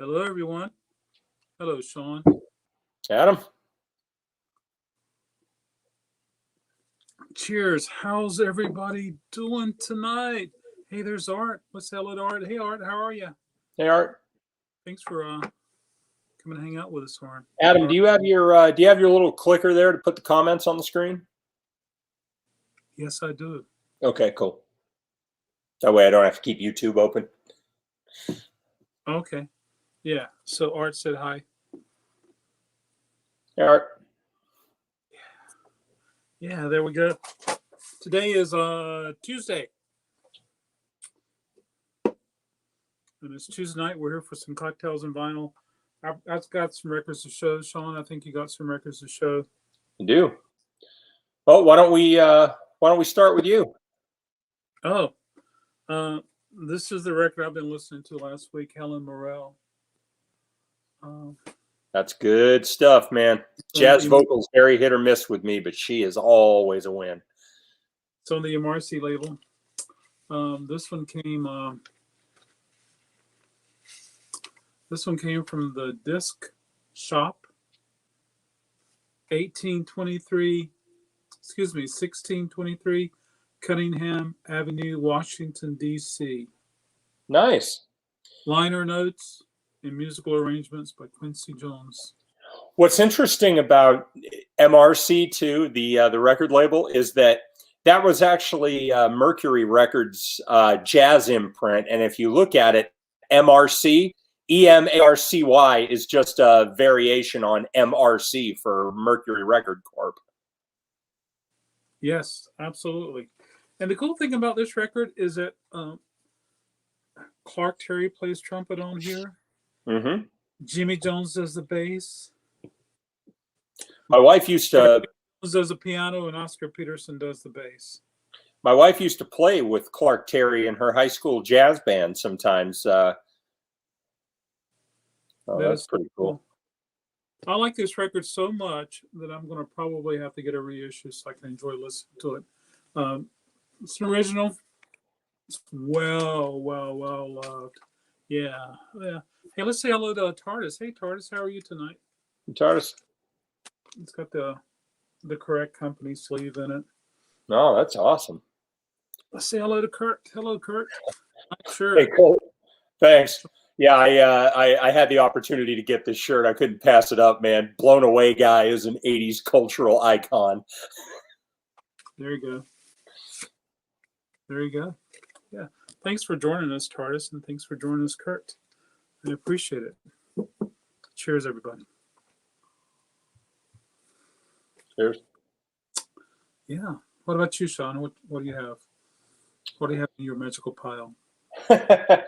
Hello, everyone. Hello, Shawn. Adam? Cheers. How's everybody doing tonight? Hey, there's Art. What's hello to Art? Hey, Art, how are you? Hey, Art. Thanks for coming to hang out with us, Art. Adam, do you have your little clicker there to put the comments on the screen? Yes, I do. Okay, cool. That way I don't have to keep YouTube open. Okay. Yeah. So Art said hi. Hey, Art. Yeah, there we go. Today is Tuesday. And it's Tuesday night. We're here for some cocktails and vinyl. I've got some records to show, Shawn. I think you got some records to show. You do. Well, why don't we start with you? Oh, this is the record I've been listening to last week, Helen Morel. That's good stuff, man. Jazz vocals very hit or miss with me, but she is always a win. It's on the MRC label. This one came from the Disc Shop, 1623 Cunningham Avenue, Washington, D.C. Nice. Liner notes and musical arrangements by Quincy Jones. What's interesting about MRC too, the record label, is that was actually Mercury Records jazz imprint, and if you look at it, MRC, EMARCY is just a variation on MRC for Mercury Record Corp. Yes, absolutely. And the cool thing about this record is that Clark Terry plays trumpet on here. Mm-hmm. Jimmy Jones does the bass. My wife used to does the piano, and Oscar Peterson does the bass. My wife used to play with Clark Terry in her high school jazz band sometimes. That's pretty cool. I like this record so much that I'm going to probably have to get a reissue so I can enjoy listening to it. It's an original. It's well loved. Yeah. Hey, let's say hello to TARDIS. Hey, TARDIS, how are you tonight? TARDIS. It's got the correct company sleeve in it. Oh, that's awesome. Let's say hello to Kurt. Hello, Kurt. Sure. Hey, Kurt. Thanks. Yeah, I had the opportunity to get this shirt. I couldn't pass it up, man. Blown Away Guy is an 80s cultural icon. There you go. There you go. Yeah. Thanks for joining us, TARDIS, and thanks for joining us, Kurt. I appreciate it. Cheers, everybody. Cheers. Yeah. What about you, Shawn? What do you have? What do you have in your magical pile? I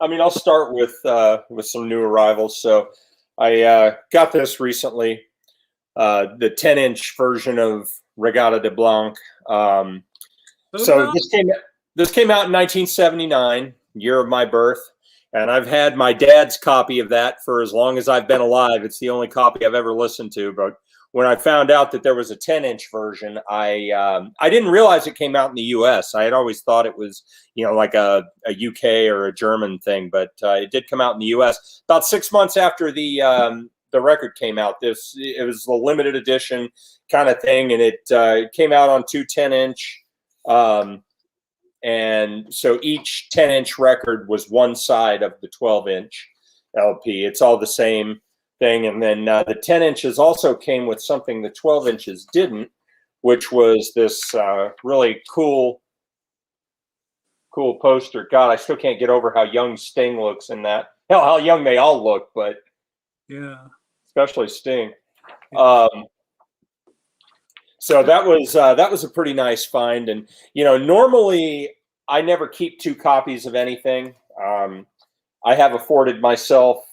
mean, I'll start with some new arrivals. So I got this recently, the 10-inch version of Regatta De Blanc. So this came out in 1979, year of my birth, and I've had my dad's copy of that for as long as I've been alive. It's the only copy I've ever listened to. But when I found out that there was a 10-inch version, I didn't realize it came out in the U.S. I had always thought it was, like a UK or a German thing, but it did come out in the U.S. About 6 months after the record came out. It was a limited edition kind of thing, and it came out on two 10-inch. And so each 10-inch record was one side of the 12-inch LP. It's all the same thing. And then the 10 inches also came with something the 12 inches didn't, which was this really cool poster. God, I still can't get over how young Sting looks in that. Hell, how young they all look, but yeah, especially Sting. So that was a pretty nice find. And normally I never keep two copies of anything. I have afforded myself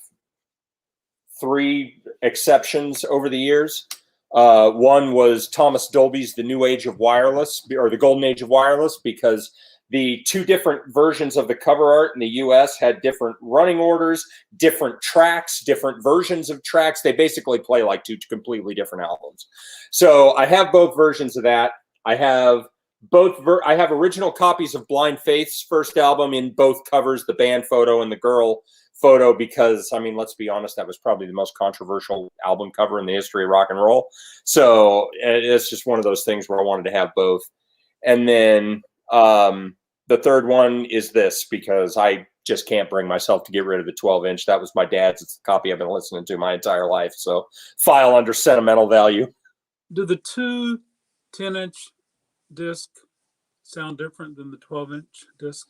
3 exceptions over the years. One was Thomas Dolby's The New Age of Wireless, or The Golden Age of Wireless, because the 2 different versions of the cover art in the US had different running orders, different tracks, different versions of tracks. They basically play like 2 completely different albums. So I have both versions of that. I have I have original copies of Blind Faith's first album in both covers, the band photo and the girl photo, because, I mean, let's be honest, that was probably the most controversial album cover in the history of rock and roll. So it's just one of those things where I wanted to have both. And then the third one is this, because I just can't bring myself to get rid of the 12-inch. That was my dad's. It's the copy I've been listening to my entire life. So file under sentimental value. Do the two 10-inch disc sound different than the 12-inch disc?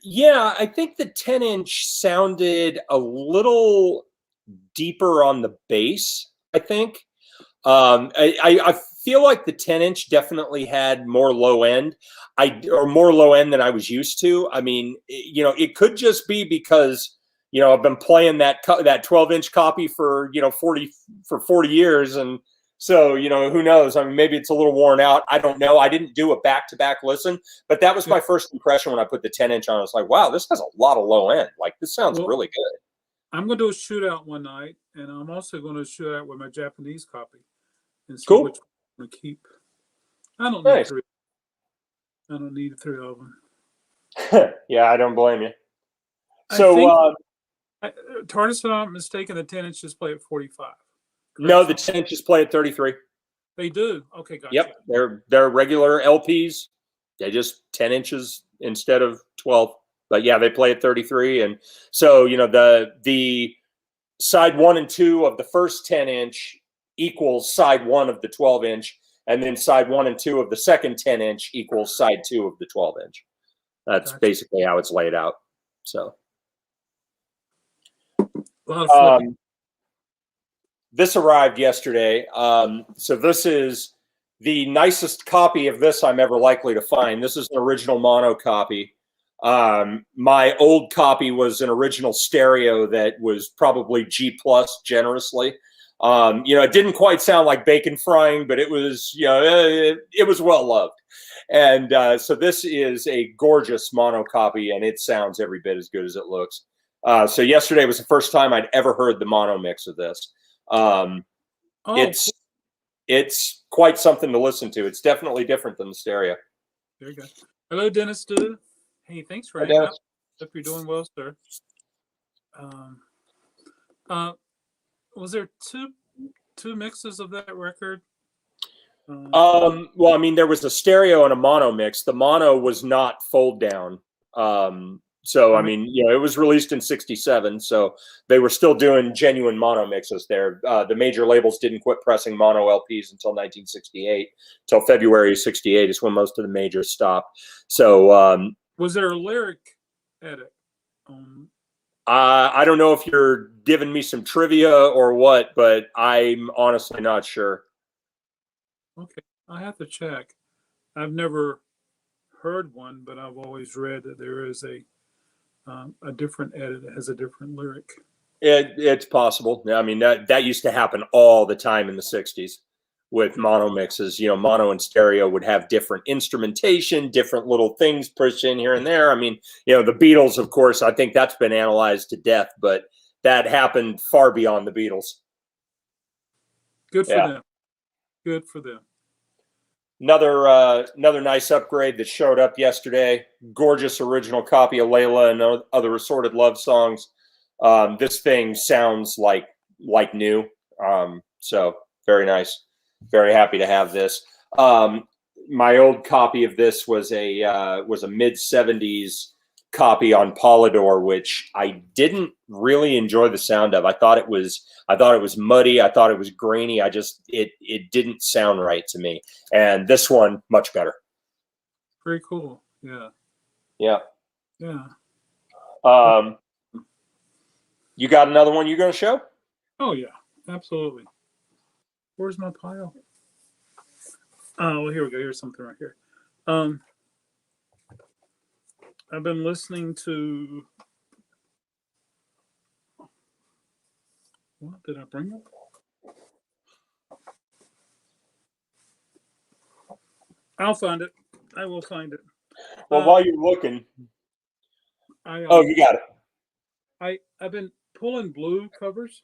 Yeah, I think the 10-inch sounded a little deeper on the bass, I think. I feel like the 10-inch definitely had more low end, more low end than I was used to. I mean, you know, it could just be because, you know, I've been playing that 12-inch copy for, you know, 40 years, and so, you know, who knows? I mean, maybe it's a little worn out. I don't know. I didn't do a back-to-back listen, but that was my first impression when I put the 10-inch on. I was like, wow, this has a lot of low end. Like, this sounds really good. I'm going to do a shootout one night, and I'm also going to shoot out with my Japanese copy and see Cool. which one I'm going to keep. I don't need three of them. Yeah, I don't blame you. So, TARDIS, if I'm not mistaken, the 10-inch just play at 45. No, the 10-inches play at 33. They do? Okay, gotcha. Yep, they're regular LPs. They just 10 inches instead of 12. But yeah, they play at 33. And so, you know, the side 1 and 2 of the first 10-inch equals side 1 of the 12-inch. And then side 1 and 2 of the second 10-inch equals side 2 of the 12-inch. That's basically how it's laid out. So. A lot of flipping. This arrived yesterday. So this is the nicest copy of this I'm ever likely to find. This is an original mono copy. My old copy was an original stereo that was probably G+ generously. You know, it didn't quite sound like bacon frying, but it was, you know, it was well loved. And so this is a gorgeous mono copy, and it sounds every bit as good as it looks. So yesterday was the first time I'd ever heard the mono mix of this. It's quite something to listen to. It's definitely different than the stereo. There you go. Hello, Dennis Dude. Hey, thanks for hanging out. Hope you're doing well, sir. Was there two mixes of that record? Well, I mean, there was a stereo and a mono mix. The mono was not fold down. So, I mean, you know, it was released in '67, so they were still doing genuine mono mixes there. The major labels didn't quit pressing mono LPs until 1968. Till February '68 is when most of the majors stopped. So, was there a lyric edit? I don't know if you're giving me some trivia or what, but I'm honestly not sure. Okay, I have to check. I've never heard one, but I've always read that there is a different edit that has a different lyric. It's possible. I mean, that used to happen all the time in the '60s with mono mixes. You know, mono and stereo would have different instrumentation, different little things pushed in here and there. I mean, you know, the Beatles, of course, I think that's been analyzed to death, but that happened far beyond the Beatles. Good for them. Good for them. Another nice upgrade that showed up yesterday. Gorgeous original copy of Layla and other assorted love songs. This thing sounds like new. So very nice. Very happy to have this. My old copy of this was a mid '70s copy on Polydor, which I didn't really enjoy the sound of. I thought it was muddy. I thought it was grainy. It didn't sound right to me. And this one, much better. Very cool. Yeah. Yeah. Yeah. You got another one you're going to show? Oh yeah, absolutely. Where's my pile? Oh, well, here we go. Here's something right here. I've been listening to. What did I bring up? I'll find it. I will find it. Well, while you're looking. You got it. I've been pulling blue covers.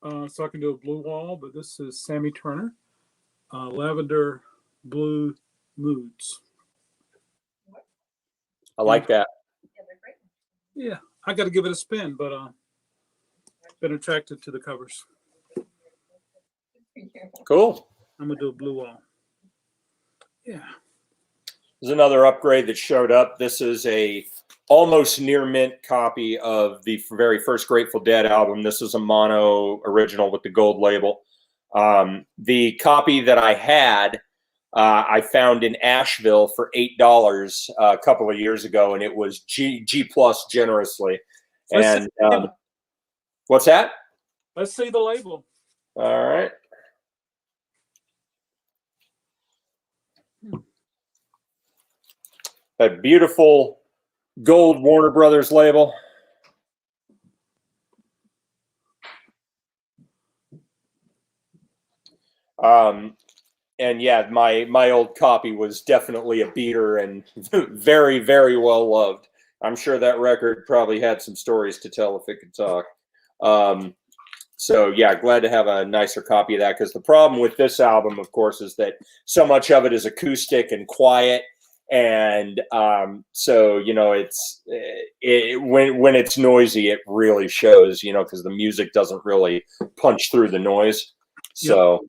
So I can do a blue wall, but this is Sammy Turner. Lavender Blue Moods. I like that. Yeah, I got to give it a spin, but been attracted to the covers. Cool. I'm gonna do a blue wall. Yeah. There's another upgrade that showed up. This is a almost near mint copy of the very first Grateful Dead album. This is a mono original with the gold label. The copy that I had, I found in Asheville for $8 a couple of years ago, and it was G plus generously. And what's that? Let's see the label. All right. That beautiful gold Warner Brothers label. And yeah, my old copy was definitely a beater and very, very well loved. I'm sure that record probably had some stories to tell if it could talk. So yeah, glad to have a nicer copy of that, because the problem with this album, of course, is that so much of it is acoustic and quiet. And so, you know, when it's noisy, it really shows, you know, because the music doesn't really punch through the noise. So,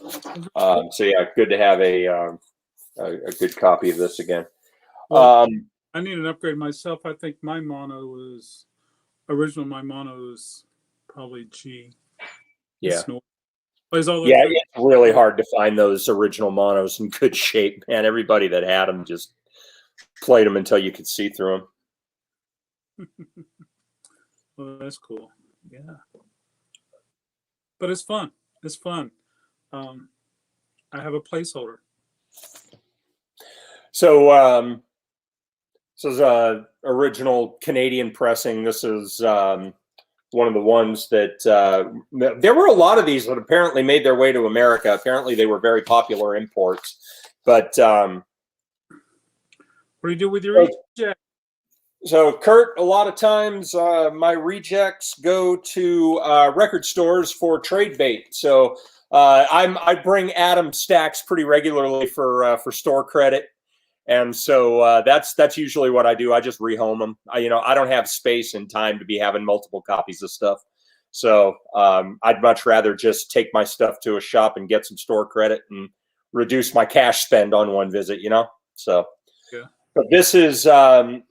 so yeah, good to have a good copy of this again. Well, I need an upgrade myself. I think my mono is probably G. Yeah. It's really hard to find those original monos in good shape, man. Everybody that had them just played them until you could see through them. Well, that's cool. Yeah. But it's fun. It's fun. I have a placeholder. So, this is a original Canadian pressing. This is one of the ones that there were a lot of these that apparently made their way to America. Apparently, they were very popular imports. But what do you do with your rejects? So, Kurt, a lot of times my rejects go to record stores for trade bait. So I bring Adam stacks pretty regularly for store credit. And so that's usually what I do. I just rehome them. I don't have space and time to be having multiple copies of stuff. So I'd much rather just take my stuff to a shop and get some store credit and reduce my cash spend on one visit, you know? So, yeah. But this is the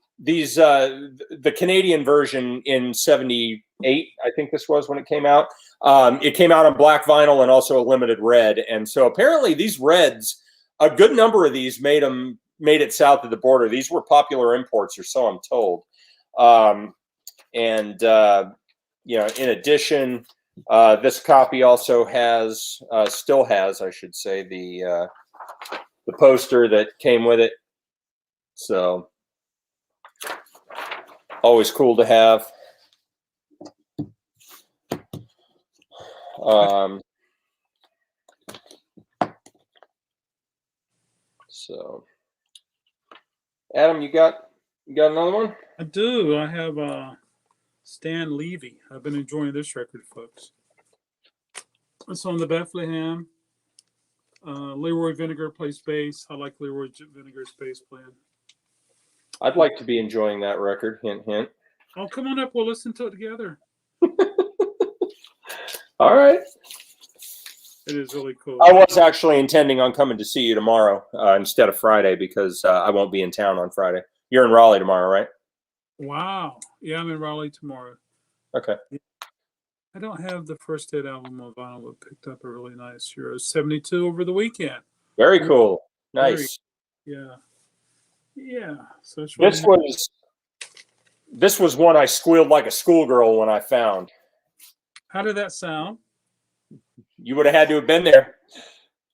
Canadian version in '78, I think this was when it came out. It came out on black vinyl and also a limited red. And so apparently these reds, a good number of these made it south of the border. These were popular imports, or so I'm told. In addition, this copy also still has, I should say, the poster that came with it. So always cool to have. So, Adam, you got another one? I do. I have Stan Levy. I've been enjoying this record, folks. It's on the Bethlehem. Leroy Vinegar plays bass. I like Leroy Vinegar's bass playing. I'd like to be enjoying that record. Hint, hint. Oh, come on up. We'll listen to it together. All right. It is really cool. I was actually intending on coming to see you tomorrow instead of Friday, because I won't be in town on Friday. You're in Raleigh tomorrow, right? Wow. Yeah, I'm in Raleigh tomorrow. Okay. I don't have the first Dead album on vinyl, but picked up a really nice Euro 72 over the weekend. Very cool. Nice. Yeah. So this was one I squealed like a schoolgirl when I found. How did that sound? You would have had to have been there.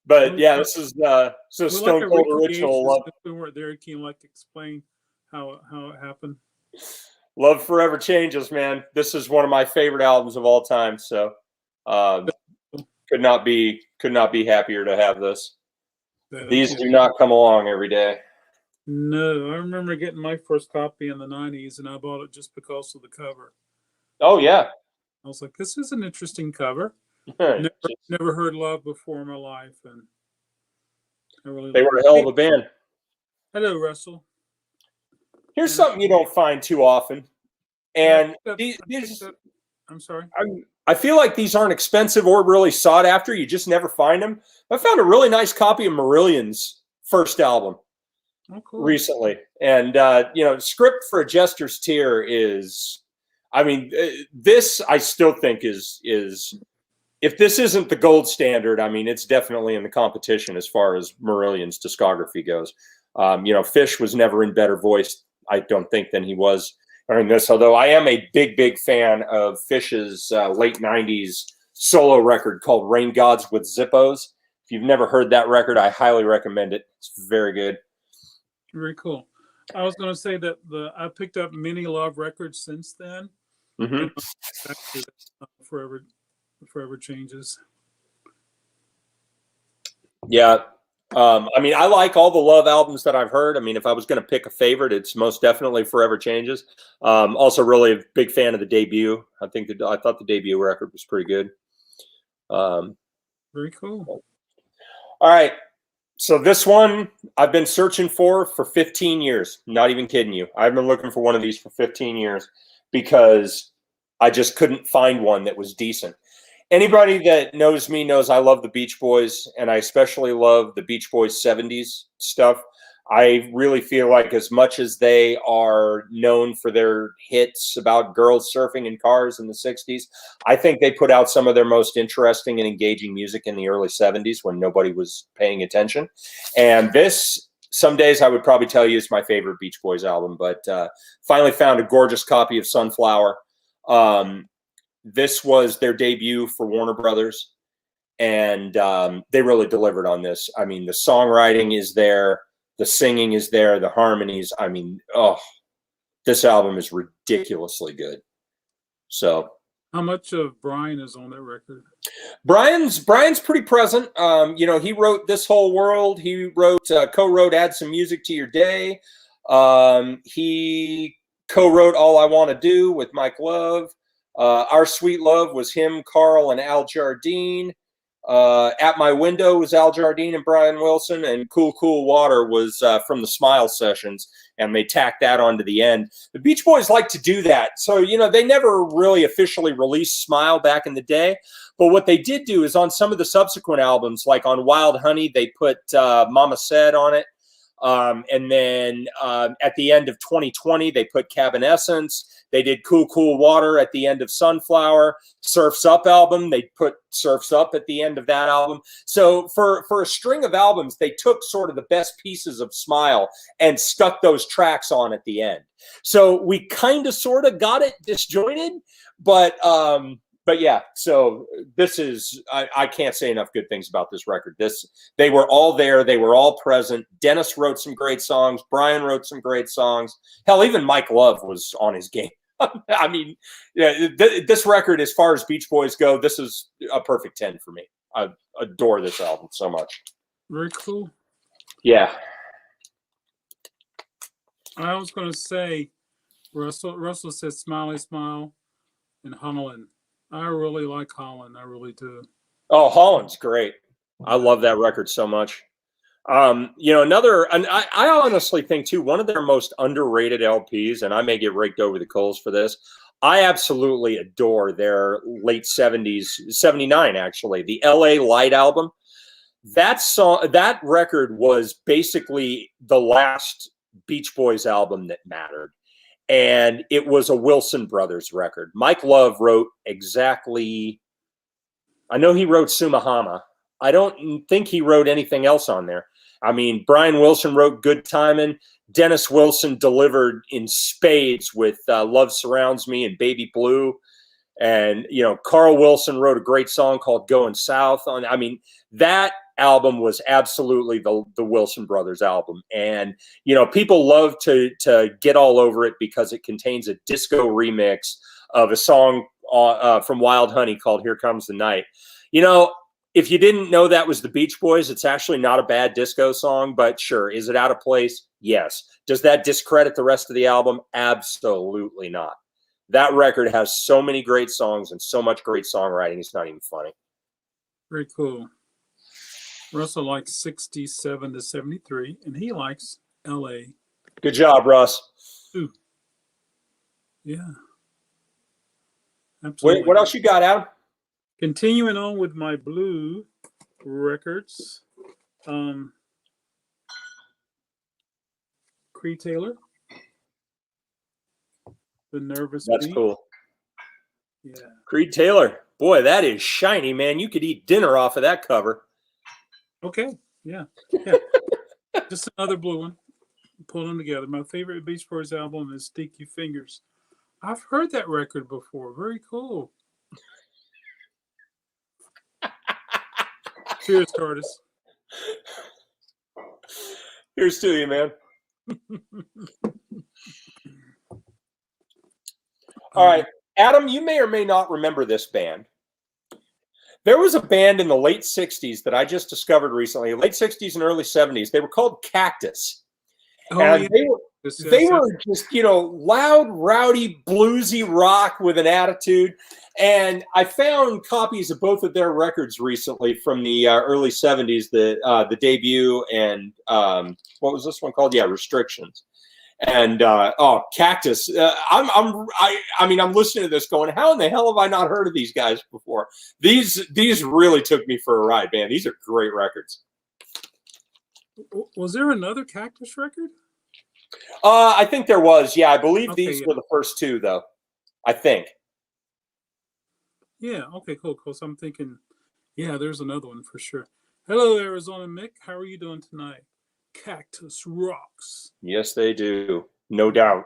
But yeah, this is Stone Cold original. If we weren't there, can you explain how it happened? Love forever changes, man. This is one of my favorite albums of all time. So could not be happier to have this. These do not come along every day. No, I remember getting my first copy in the 90s, and I bought it just because of the cover. Oh, yeah. I was like, this is an interesting cover. Never heard Love before in my life. And They were a hell of a band. Hello, Russell. Here's something you don't find too often. And I'm sorry. I feel like these aren't expensive or really sought after. You just never find them. I found a really nice copy of Marillion's first album recently. And, Script for a Jester's Tear is, this I still think is, if this isn't the gold standard, it's definitely in the competition as far as Marillion's discography goes. Fish was never in better voice, I don't think, than he was during this, although I am a big fan of Fish's late 90s solo record called Rain Gods with Zippos. If you've never heard that record, I highly recommend it. It's very good. Very cool. I was going to say that I picked up many Love records since then. Mm-hmm. Forever Changes. Yeah. I like all the Love albums that I've heard. If I was going to pick a favorite, it's most definitely Forever Changes. Also really a big fan of the debut. I thought the debut record was pretty good. Very cool. All right. So this one I've been searching for 15 years. Not even kidding you. I've been looking for one of these for 15 years because I just couldn't find one that was decent. Anybody that knows me knows I love the Beach Boys, and I especially love the Beach Boys 70s stuff. I really feel like as much as they are known for their hits about girls surfing in cars in the 60s, I think they put out some of their most interesting and engaging music in the early 70s when nobody was paying attention. And this, some days I would probably tell you, is my favorite Beach Boys album, but finally found a gorgeous copy of Sunflower. This was their debut for Warner Brothers, and they really delivered on this. The songwriting is there, the singing is there, the harmonies. This album is ridiculously good. So, how much of Brian is on that record? Brian's pretty present. He wrote This Whole World. He co-wrote Add Some Music to Your Day. He co-wrote All I Want to Do with Mike Love. Our Sweet Love was him, Carl, and Al Jardine. At My Window was Al Jardine and Brian Wilson, and Cool Cool Water was from the Smile Sessions, and they tacked that onto the end. The Beach Boys like to do that. So, they never really officially released Smile back in the day, but what they did do is on some of the subsequent albums, like on Wild Honey, they put Mama Said on it. And then at the end of 2020, they put Cabin Essence. They did Cool Cool Water at the end of Sunflower. Surf's Up album, they put Surf's Up at the end of that album. So for a string of albums, they took sort of the best pieces of Smile and stuck those tracks on at the end. So we kind of sort of got it disjointed, but yeah, so this is, I can't say enough good things about this record. They were all there. They were all present. Dennis wrote some great songs. Brian wrote some great songs. Hell, even Mike Love was on his game. This record, as far as Beach Boys go, this is a perfect 10 for me. I adore this album so much. Very cool. Yeah. I was going to say, Russell said Smiley Smile and Holland. I really like Holland. I really do. Oh, Holland's great. I love that record so much. I honestly think too, one of their most underrated LPs, and I may get raked over the coals for this, I absolutely adore their late 70s, 79 actually, the LA Light album. That record was basically the last Beach Boys album that mattered. And it was a Wilson Brothers record. Mike Love wrote I know he wrote Sumahama. I don't think he wrote anything else on there. Brian Wilson wrote Good Timin'. Dennis Wilson delivered in spades with Love Surrounds Me and Baby Blue. And, Carl Wilson wrote a great song called Going South. That album was absolutely the Wilson Brothers album. And, people love to get all over it because it contains a disco remix of a song from Wild Honey called Here Comes the Night. If you didn't know that was the Beach Boys, it's actually not a bad disco song, but sure. Is it out of place? Yes. Does that discredit the rest of the album? Absolutely not. That record has so many great songs and so much great songwriting. It's not even funny. Very cool. Russell likes 67 to 73, and he likes LA. Good job, Russ. Ooh. Yeah. Absolutely. What else you got, Adam? Continuing on with my blue records. Creed Taylor. The Nervous That's Bee. cool. Yeah. Creed Taylor. Boy, that is shiny, man. You could eat dinner off of that cover. Okay. Yeah. Yeah. Just another blue one. Pull them together. My favorite Beach Boys album is Sticky Fingers. I've heard that record before. Very cool. Cheers, Curtis. Here's to you, man. All right. Adam, you may or may not remember this band. There was a band in the late 60s that I just discovered recently, late 60s and early 70s. They were called Cactus. Oh, and yeah. they were just, loud, rowdy, bluesy rock with an attitude. And I found copies of both of their records recently from the early 70s, the debut and what was this one called? Yeah, Restrictions. And Cactus. I'm listening to this going, how in the hell have I not heard of these guys before? These really took me for a ride, man. These are great records. Was there another Cactus record? I think there was. Yeah, I believe these were the first two, though. I think. Yeah. Okay. Cool. So I'm thinking, yeah, there's another one for sure. Hello, Arizona Mick. How are you doing tonight? Cactus rocks. Yes, they do. No doubt.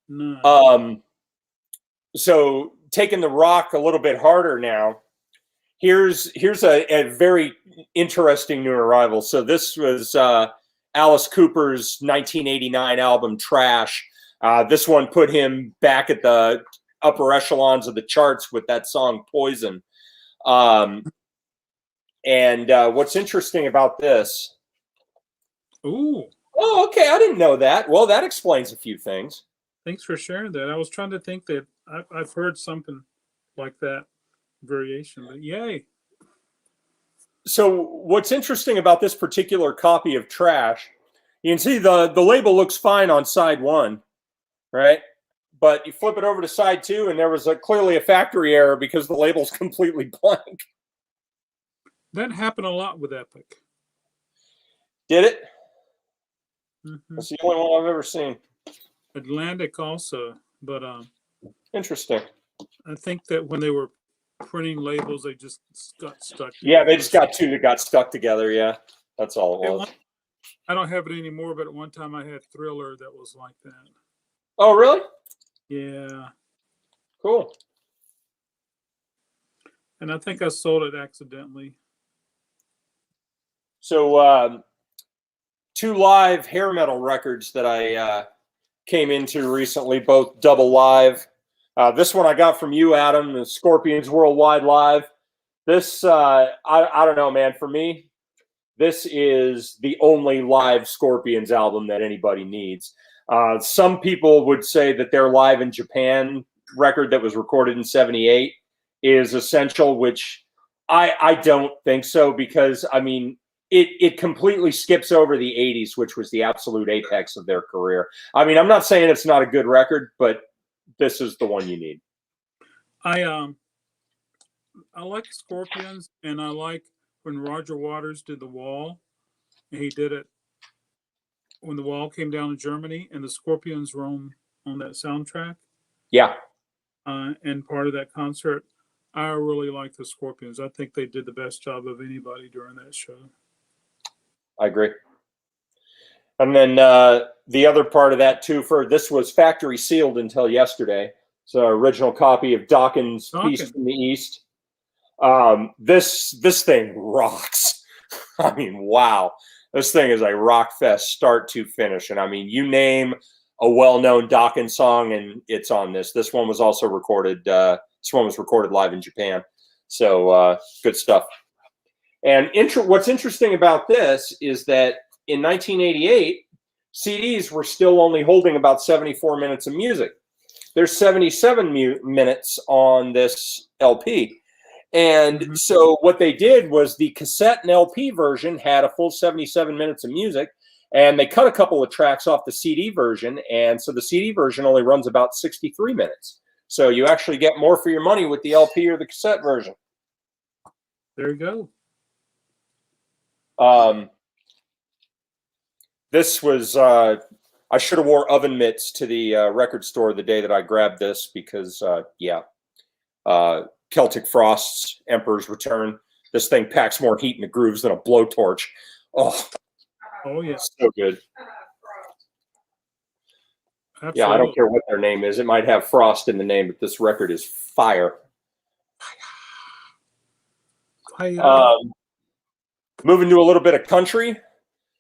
Nice. So taking the rock a little bit harder now. Here's a very interesting new arrival. So this was Alice Cooper's 1989 album Thrash. This one put him back at the upper echelons of the charts with that song Poison. And what's interesting about this? Ooh. Oh, okay. I didn't know that. Well, that explains a few things. Thanks for sharing that. I was trying to think that I've heard something like that variation, but yay. So what's interesting about this particular copy of Thrash, you can see the label looks fine on side one, right? But you flip it over to side two, and there was clearly a factory error because the label's completely blank. That happened a lot with Epic. Did it? Mm-hmm. That's the only one I've ever seen. Atlantic also, but interesting. I think that when they were printing labels, they just got stuck. Yeah, they just got two that got stuck together. Yeah, that's all it was. I don't have it anymore, but at one time I had Thriller that was like that. Oh, really? Yeah. Cool. And I think I sold it accidentally. So, two live hair metal records that I came into recently, both double live. This one I got from you, Adam, the Scorpions Worldwide Live. This, I don't know, man. For me, this is the only live Scorpions album that anybody needs. Some people would say that their Live in Japan record that was recorded in '78 is essential, which I don't think so, because, I mean, it completely skips over the 80s, which was the absolute apex of their career. I mean, I'm not saying it's not a good record, but this is the one you need. I like Scorpions, and I like when Roger Waters did The Wall. And he did it when The Wall came down in Germany, and the Scorpions were on that soundtrack. Yeah. And part of that concert, I really like the Scorpions. I think they did the best job of anybody during that show. I agree. And then the other part of that too, this was factory sealed until yesterday. So original copy of Dawkins' Beast from the East. This thing rocks. I mean, wow. This thing is a rock fest start to finish. And I mean, you name a well-known Dawkins song and it's on this. This one was also recorded. This one was recorded live in Japan. So good stuff. And what's interesting about this is that in 1988, CDs were still only holding about 74 minutes of music. There's 77 minutes on this LP. And so what they did was the cassette and LP version had a full 77 minutes of music, and they cut a couple of tracks off the CD version. And so the CD version only runs about 63 minutes. So you actually get more for your money with the LP or the cassette version. There you go. This was, I should have wore oven mitts to the record store the day that I grabbed this because, Celtic Frost's Emperor's Return. This thing packs more heat in the grooves than a blowtorch. Oh yeah. So good. Absolutely. Yeah, I don't care what their name is. It might have Frost in the name, but this record is fire. Moving to a little bit of country.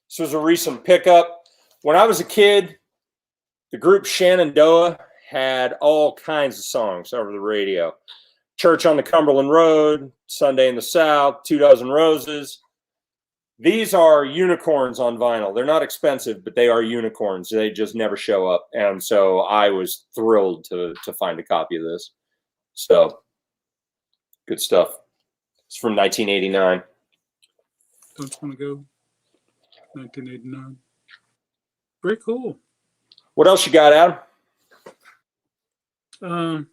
This was a recent pickup. When I was a kid, the group Shenandoah had all kinds of songs over the radio. Church on the Cumberland Road, Sunday in the South, 2 Dozen Roses. These are unicorns on vinyl. They're not expensive, but they are unicorns. They just never show up. And so I was thrilled to find a copy of this. So, good stuff. It's from 1989. Don't want to go. 1989. Very cool. What else you got, Adam?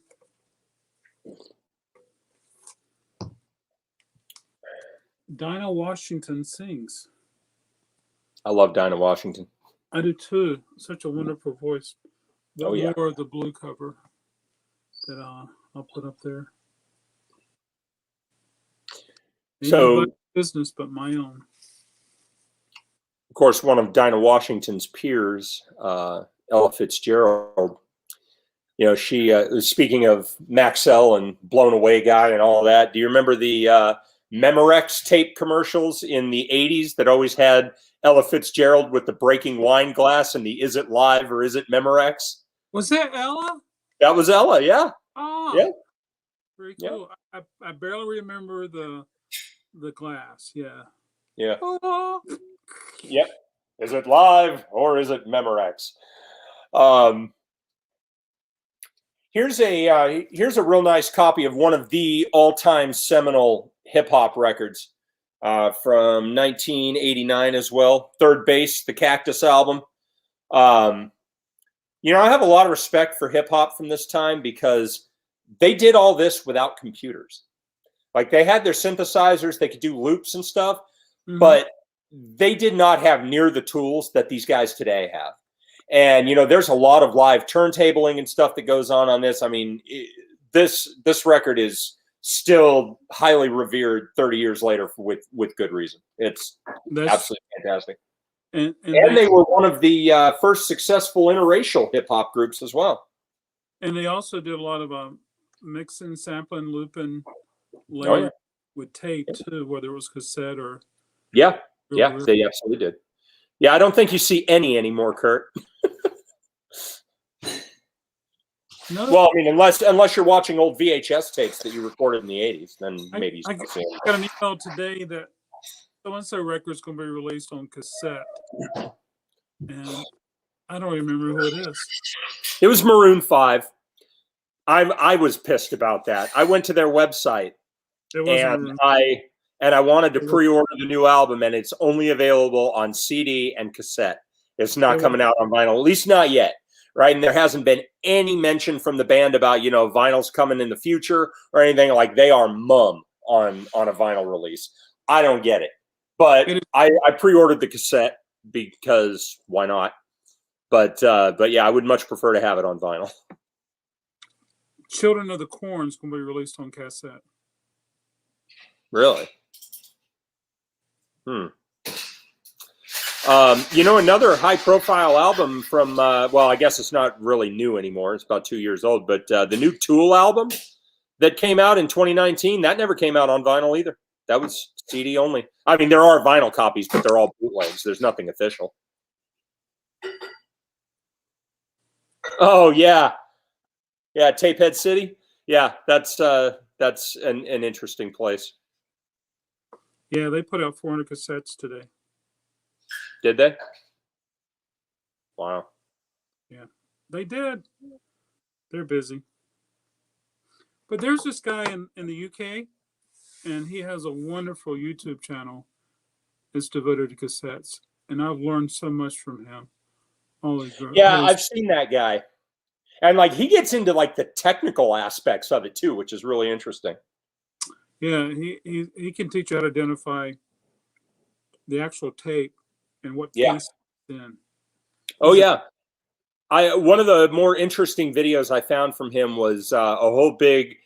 Dinah Washington sings. I love Dinah Washington. I do too. Such a wonderful voice. But more of the blue cover that I'll put up there. Ain't so business but my own. Of course, one of Dinah Washington's peers, Ella Fitzgerald, she speaking of Maxell and Blown Away Guy and all that. Do you remember the Memorex tape commercials in the 80s that always had Ella Fitzgerald with the breaking wine glass and the "Is it live or is it Memorex"? Was that Ella? That was Ella, yeah. Oh, yeah. Very cool. Yeah. I barely remember the glass. Yeah. Yeah. Oh. Yep. Is it live or is it Memorex? Here's a real nice copy of one of the all-time seminal hip-hop records from 1989 as well. Third Base, the Cactus album. I have a lot of respect for hip-hop from this time because they did all this without computers. Like, they had their synthesizers, they could do loops and stuff, but they did not have near the tools that these guys today have. And, there's a lot of live turntabling and stuff that goes on this. I mean, this record is still highly revered 30 years later with good reason. That's absolutely fantastic. And they were one of the first successful interracial hip-hop groups as well. And they also did a lot of mixing, sampling, looping later with tape, too, whether it was cassette or... Yeah, they absolutely did. Yeah, I don't think you see any anymore, Kurt. No. Well, I mean, unless you're watching old VHS tapes that you recorded in the 80s, then maybe I got an email today that so-and-so record's going to be released on cassette. And I don't remember who it is. It was Maroon 5. I was pissed about that. I went to their website and I wanted to pre-order the new album, and it's only available on CD and cassette. It's not coming out on vinyl, at least not yet. Right. And there hasn't been any mention from the band about, vinyl's coming in the future or anything. Like, they are mum on a vinyl release. I don't get it. But I pre-ordered the cassette because why not? But yeah, I would much prefer to have it on vinyl. Children of the Corn's going to be released on cassette. Really? Another high-profile album from, I guess it's not really new anymore. It's about 2 years old. But the new Tool album that came out in 2019, that never came out on vinyl either. That was CD only. I mean, there are vinyl copies, but they're all bootlegs. There's nothing official. Oh, yeah. Yeah, Tapehead City. Yeah, that's an interesting place. Yeah, they put out 400 cassettes today. Did they? Wow. Yeah, they did. They're busy. But there's this guy in the UK. and he has a wonderful YouTube channel. It's devoted to cassettes, and I've learned so much from him. Yeah, I've seen that guy. And like he gets into like the technical aspects of it too, which is really interesting. Yeah, he can teach you how to identify the actual tape and what piece it's in. Oh yeah. One of the more interesting videos I found from him was a whole big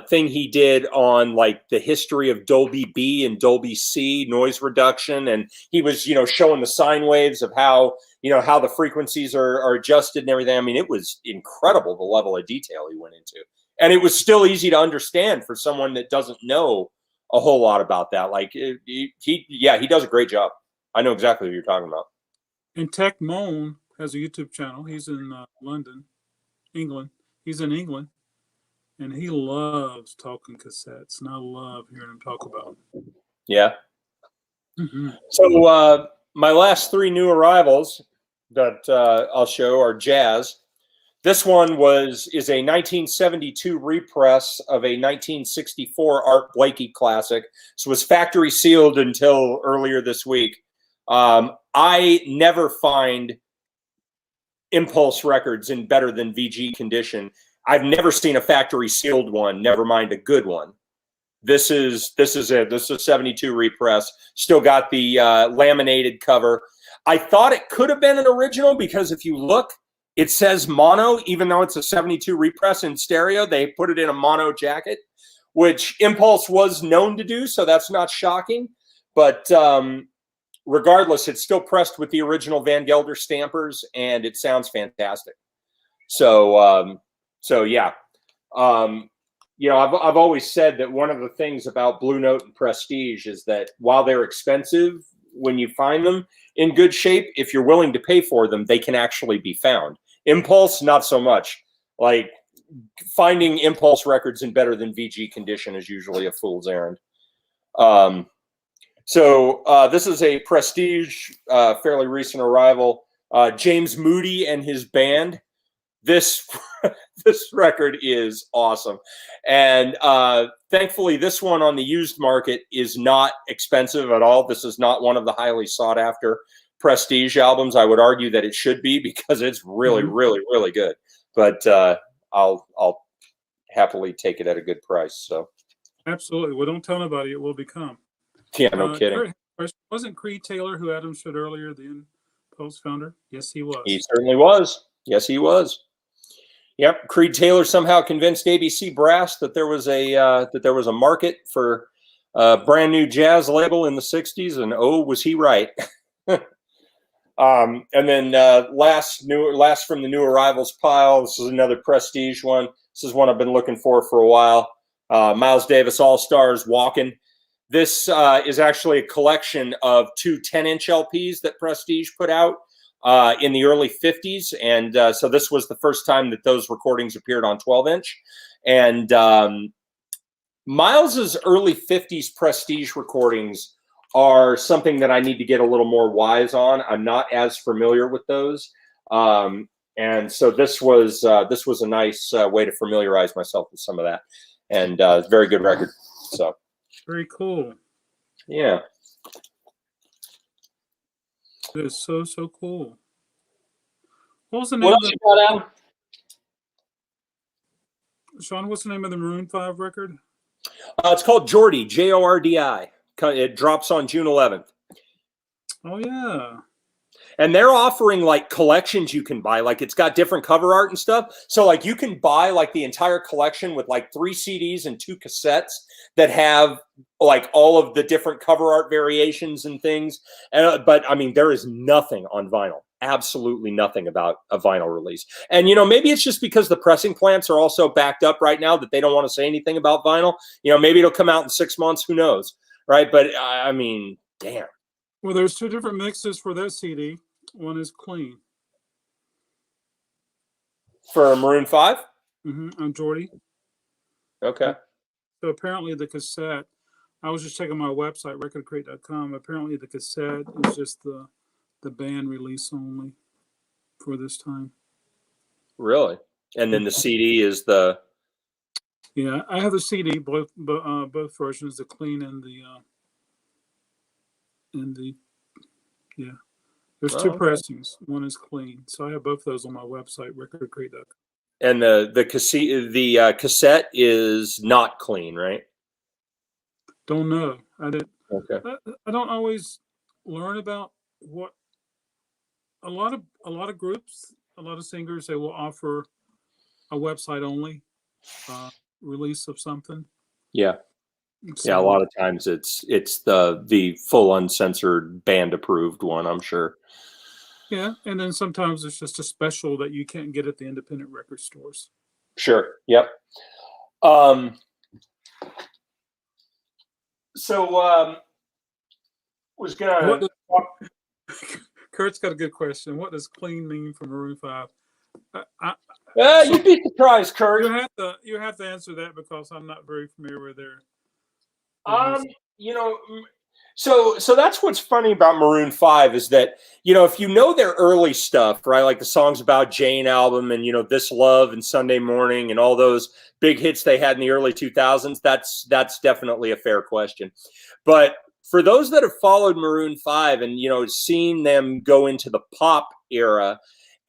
thing he did on like the history of Dolby B and Dolby C noise reduction, and he was showing the sine waves of how how the frequencies are adjusted and everything. I mean, it was incredible the level of detail he went into, and it was still easy to understand for someone that doesn't know a whole lot about that. Like he does a great job. I know exactly what you're talking about. And Tech Moan has a YouTube channel. He's in London, England. He's in England, and he loves talking cassettes, and I love hearing him talk about them. Yeah. Mm-hmm. So my last three new arrivals that I'll show are jazz. This one is a 1972 repress of a 1964 Art Blakey classic. So it was factory sealed until earlier this week. I never find Impulse records in better than VG condition. I've never seen a factory sealed one, never mind a good one. This is it. This is a 72 repress. Still got the laminated cover. I thought it could have been an original because if you look, it says mono, even though it's a 72 repress in stereo. They put it in a mono jacket, which Impulse was known to do, so that's not shocking. But regardless, it's still pressed with the original Van Gelder stampers, and it sounds fantastic. So, yeah. I've always said that one of the things about Blue Note and Prestige is that while they're expensive, when you find them in good shape, if you're willing to pay for them, they can actually be found. Impulse, not so much. Like finding Impulse records in better than VG condition is usually a fool's errand. This is a Prestige, fairly recent arrival. James Moody and his band. This record is awesome, and thankfully, this one on the used market is not expensive at all. This is not one of the highly sought after Prestige albums. I would argue that it should be because it's really, really, really good. But I'll happily take it at a good price. So absolutely. Well, don't tell nobody; it will become. Yeah, no kidding. Wasn't Creed Taylor, who Adam showed earlier, the Impulse founder? Yes, he was. He certainly was. Yes, he was. Yep, Creed Taylor somehow convinced ABC Brass that there was a market for a brand new jazz label in the '60s, and oh, was he right? And then last from the new arrivals pile. This is another Prestige one. This is one I've been looking for a while. Miles Davis All Stars Walkin'. This is actually a collection of two 10-inch LPs that Prestige put out in the early 50s. And so this was the first time that those recordings appeared on 12-inch. And Miles's early 50s Prestige recordings are something that I need to get a little more wise on. I'm not as familiar with those. And so this was a nice way to familiarize myself with some of that. And very good record. So very cool. Yeah. It is so cool. What was the name? What else you got, Adam? Shawn, what's the name of the Maroon 5 record? It's called Jordi, Jordi. It drops on June 11th. Oh yeah. And they're offering like collections you can buy. Like it's got different cover art and stuff. So like you can buy like the entire collection with like 3 CDs and 2 cassettes that have like all of the different cover art variations and things. But I mean, there is nothing on vinyl. Absolutely nothing about a vinyl release. And, maybe it's just because the pressing plants are also backed up right now that they don't want to say anything about vinyl. Maybe it'll come out in 6 months. Who knows? Right. But I mean, damn. Well, there's 2 different mixes for that CD. One is clean. For Maroon 5? On Jordi. Okay. So apparently the cassette, I was just checking my website, recordcrate.com. Apparently the cassette is just the band release only for this time. Really? And then the CD is the... Yeah, I have the CD, both versions, the clean and the yeah. There's two Oh, okay. pressings. One is clean, so I have both those on my website, recordcrate.com. And the cassette is not clean, right? Don't know. I didn't. Okay. I don't always learn about what a lot of groups, a lot of singers, they will offer a website only release of something. Yeah. Yeah, a So lot of times it's the full uncensored band approved one, I'm sure. yeah, and then sometimes it's just a special that you can't get at the independent record stores. Sure. Yep. Um, so was What gonna does, Kurt's got a good question. What does clean mean for Maroon 5? So you'd be surprised, Kurt. you have to answer that because I'm not very familiar with their Um, music. you know, so that's what's funny about Maroon 5 is that, if you know their early stuff, right, like the songs about Jane album and, This Love and Sunday Morning and all those big hits they had in the early 2000s, that's definitely a fair question. But for those that have followed Maroon 5 and, seen them go into the pop era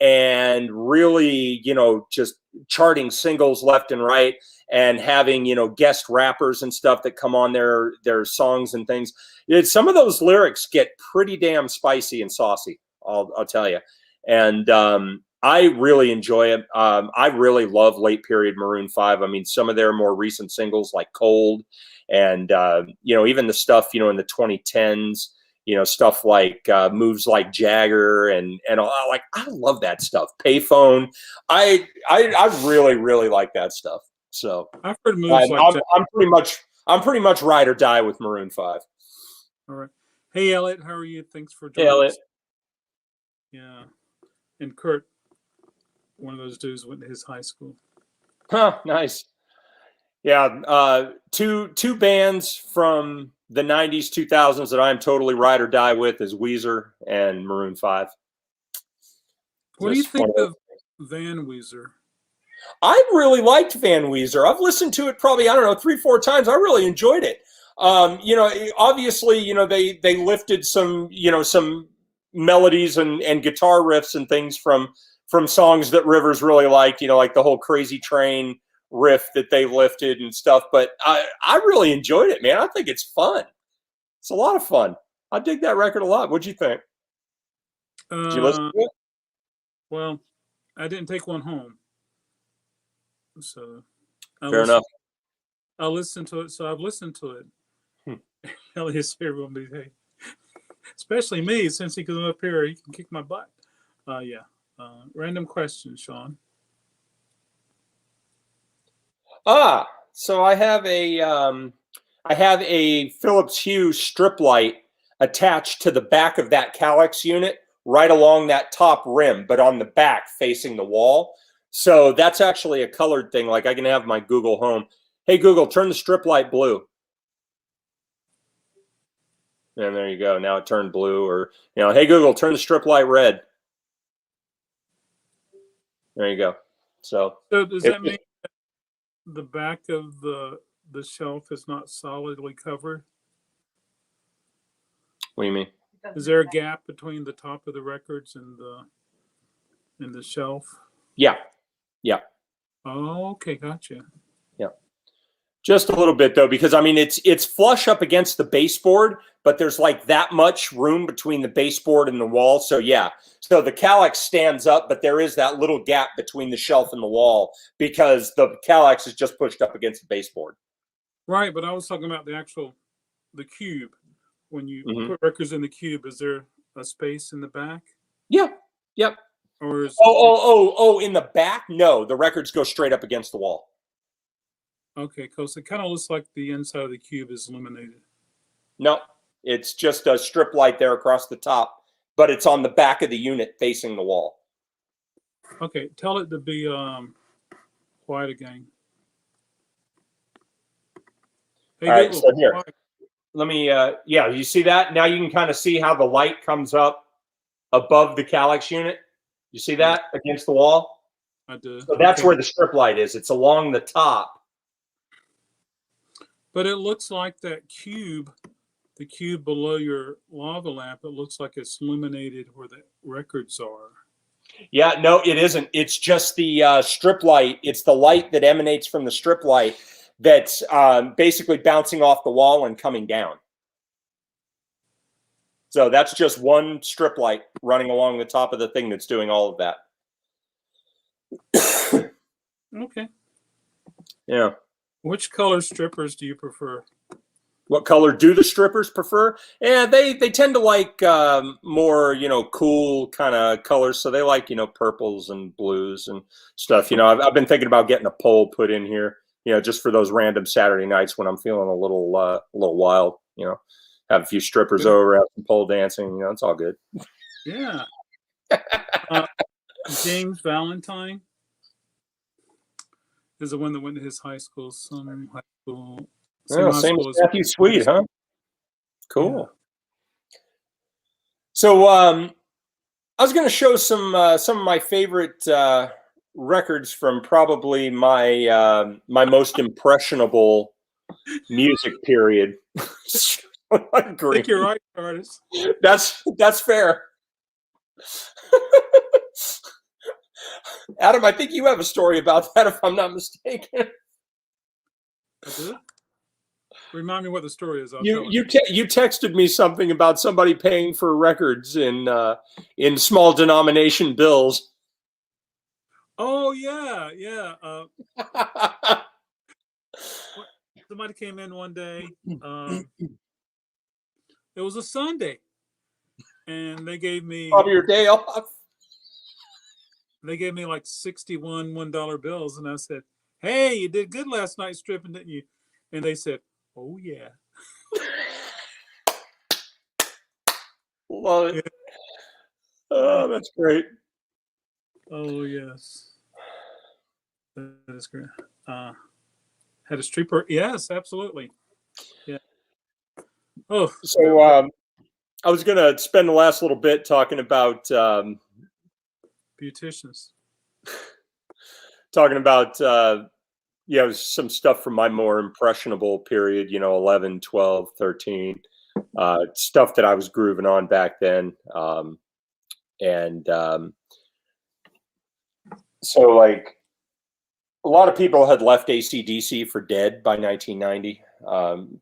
and really, just charting singles left and right and having, guest rappers and stuff that come on their songs and things, some of those lyrics get pretty damn spicy and saucy. I'll tell you. And I really enjoy it. I really love late period Maroon 5. I mean, some of their more recent singles like Cold and, even the stuff, in the 2010s, stuff like Moves Like Jagger and all, like, I love that stuff. Payphone. I really, really like that stuff. So I've heard moves like that. I'm pretty much ride or die with Maroon 5. All right. Hey, Elliot, how are you? Thanks for Hey, joining Elliot. us. Yeah. And Kurt, one of those dudes went to his high school. Huh, nice. Yeah, two bands from the 90s, 2000s that I'm totally ride or die with is Weezer and Maroon 5. What do you think of Van Weezer? I really liked Van Weezer. I've listened to it probably, I don't know, 3-4 times. I really enjoyed it. Obviously, they lifted some, some melodies and guitar riffs and things from songs that Rivers really liked, like the whole Crazy Train riff that they lifted and stuff. But I really enjoyed it, man. I think it's fun. It's a lot of fun. I dig that record a lot. What'd you think? Did you listen to it? Well, I didn't take one home. So Fair enough. I listened to it. So I've listened to it. Elliot's here will be, hey, especially me, since he can come up here, he can kick my butt. Yeah. Random question, Shawn. So I have a Philips Hue strip light attached to the back of that Calyx unit, right along that top rim, but on the back facing the wall. So that's actually a colored thing. Like I can have my Google Home. Hey, Google, turn the strip light blue. And there you go. Now it turned blue. Or, hey, Google, turn the strip light red. There you go. So does that mean the back of the shelf is not solidly covered? What do you mean? Is there a gap between the top of the records and the shelf? Yeah. Oh, okay, gotcha. Yeah. Just a little bit though, because I mean it's flush up against the baseboard, but there's like that much room between the baseboard and the wall. So yeah. So the Calyx stands up, but there is that little gap between the shelf and the wall because the Calyx is just pushed up against the baseboard. Right, but I was talking about the cube. When you put records in the cube, is there a space in the back? Yeah. Yep. Or is in the back? No, the records go straight up against the wall. Okay, because it kind of looks like the inside of the cube is illuminated. No, it's just a strip light there across the top, but it's on the back of the unit facing the wall. Okay, tell it to be quiet again. Hey, all right, Google, so here, quiet. let me, you see that? Now you can kind of see how the light comes up above the Calyx unit. You see that against the wall? I do. So that's where the strip light is. It's along the top But it looks like that cube, the cube below your lava lamp, it looks like it's illuminated where the records are. Yeah, no, it isn't. It's just the strip light. It's the light that emanates from the strip light that's basically bouncing off the wall and coming down. So that's just one strip light running along the top of the thing that's doing all of that. Okay. Yeah. Which color strippers do you prefer? What color do the strippers prefer? Yeah, they tend to like more, you know, cool kind of colors. So they like, you know, purples and blues and stuff. You know, I've been thinking about getting a pole put in here, you know, just for those random Saturday nights when I'm feeling a little wild, you know, have a few strippers over, have some pole dancing, you know, it's all good. Yeah. James Valentine is the one that went to his high school, some high school. Oh, same as Matthew Sweet, huh? Cool. Yeah. So I was going to show some of my favorite records from probably my my most impressionable music period. I think you're right, artist. That's fair. Adam, I think you have a story about that, if I'm not mistaken. Remind me what the story is. You texted me something about somebody paying for records in small denomination bills. Oh yeah. Somebody came in one day. It was a Sunday, and they gave me probably your day off. They gave me like 61 $1 bills, and I said, "Hey, you did good last night stripping, didn't you?" And they said, "Oh yeah." Love it. Oh, that's great. Oh yes, that is great. Had a stripper? Yes, absolutely. Yeah. Oh, so I was gonna spend the last little bit talking about beauticians. Talking about yeah, some stuff from my more impressionable period, you know, 11, 12, 13, stuff that I was grooving on back then. So like a lot of people had left AC/DC for dead by 1990,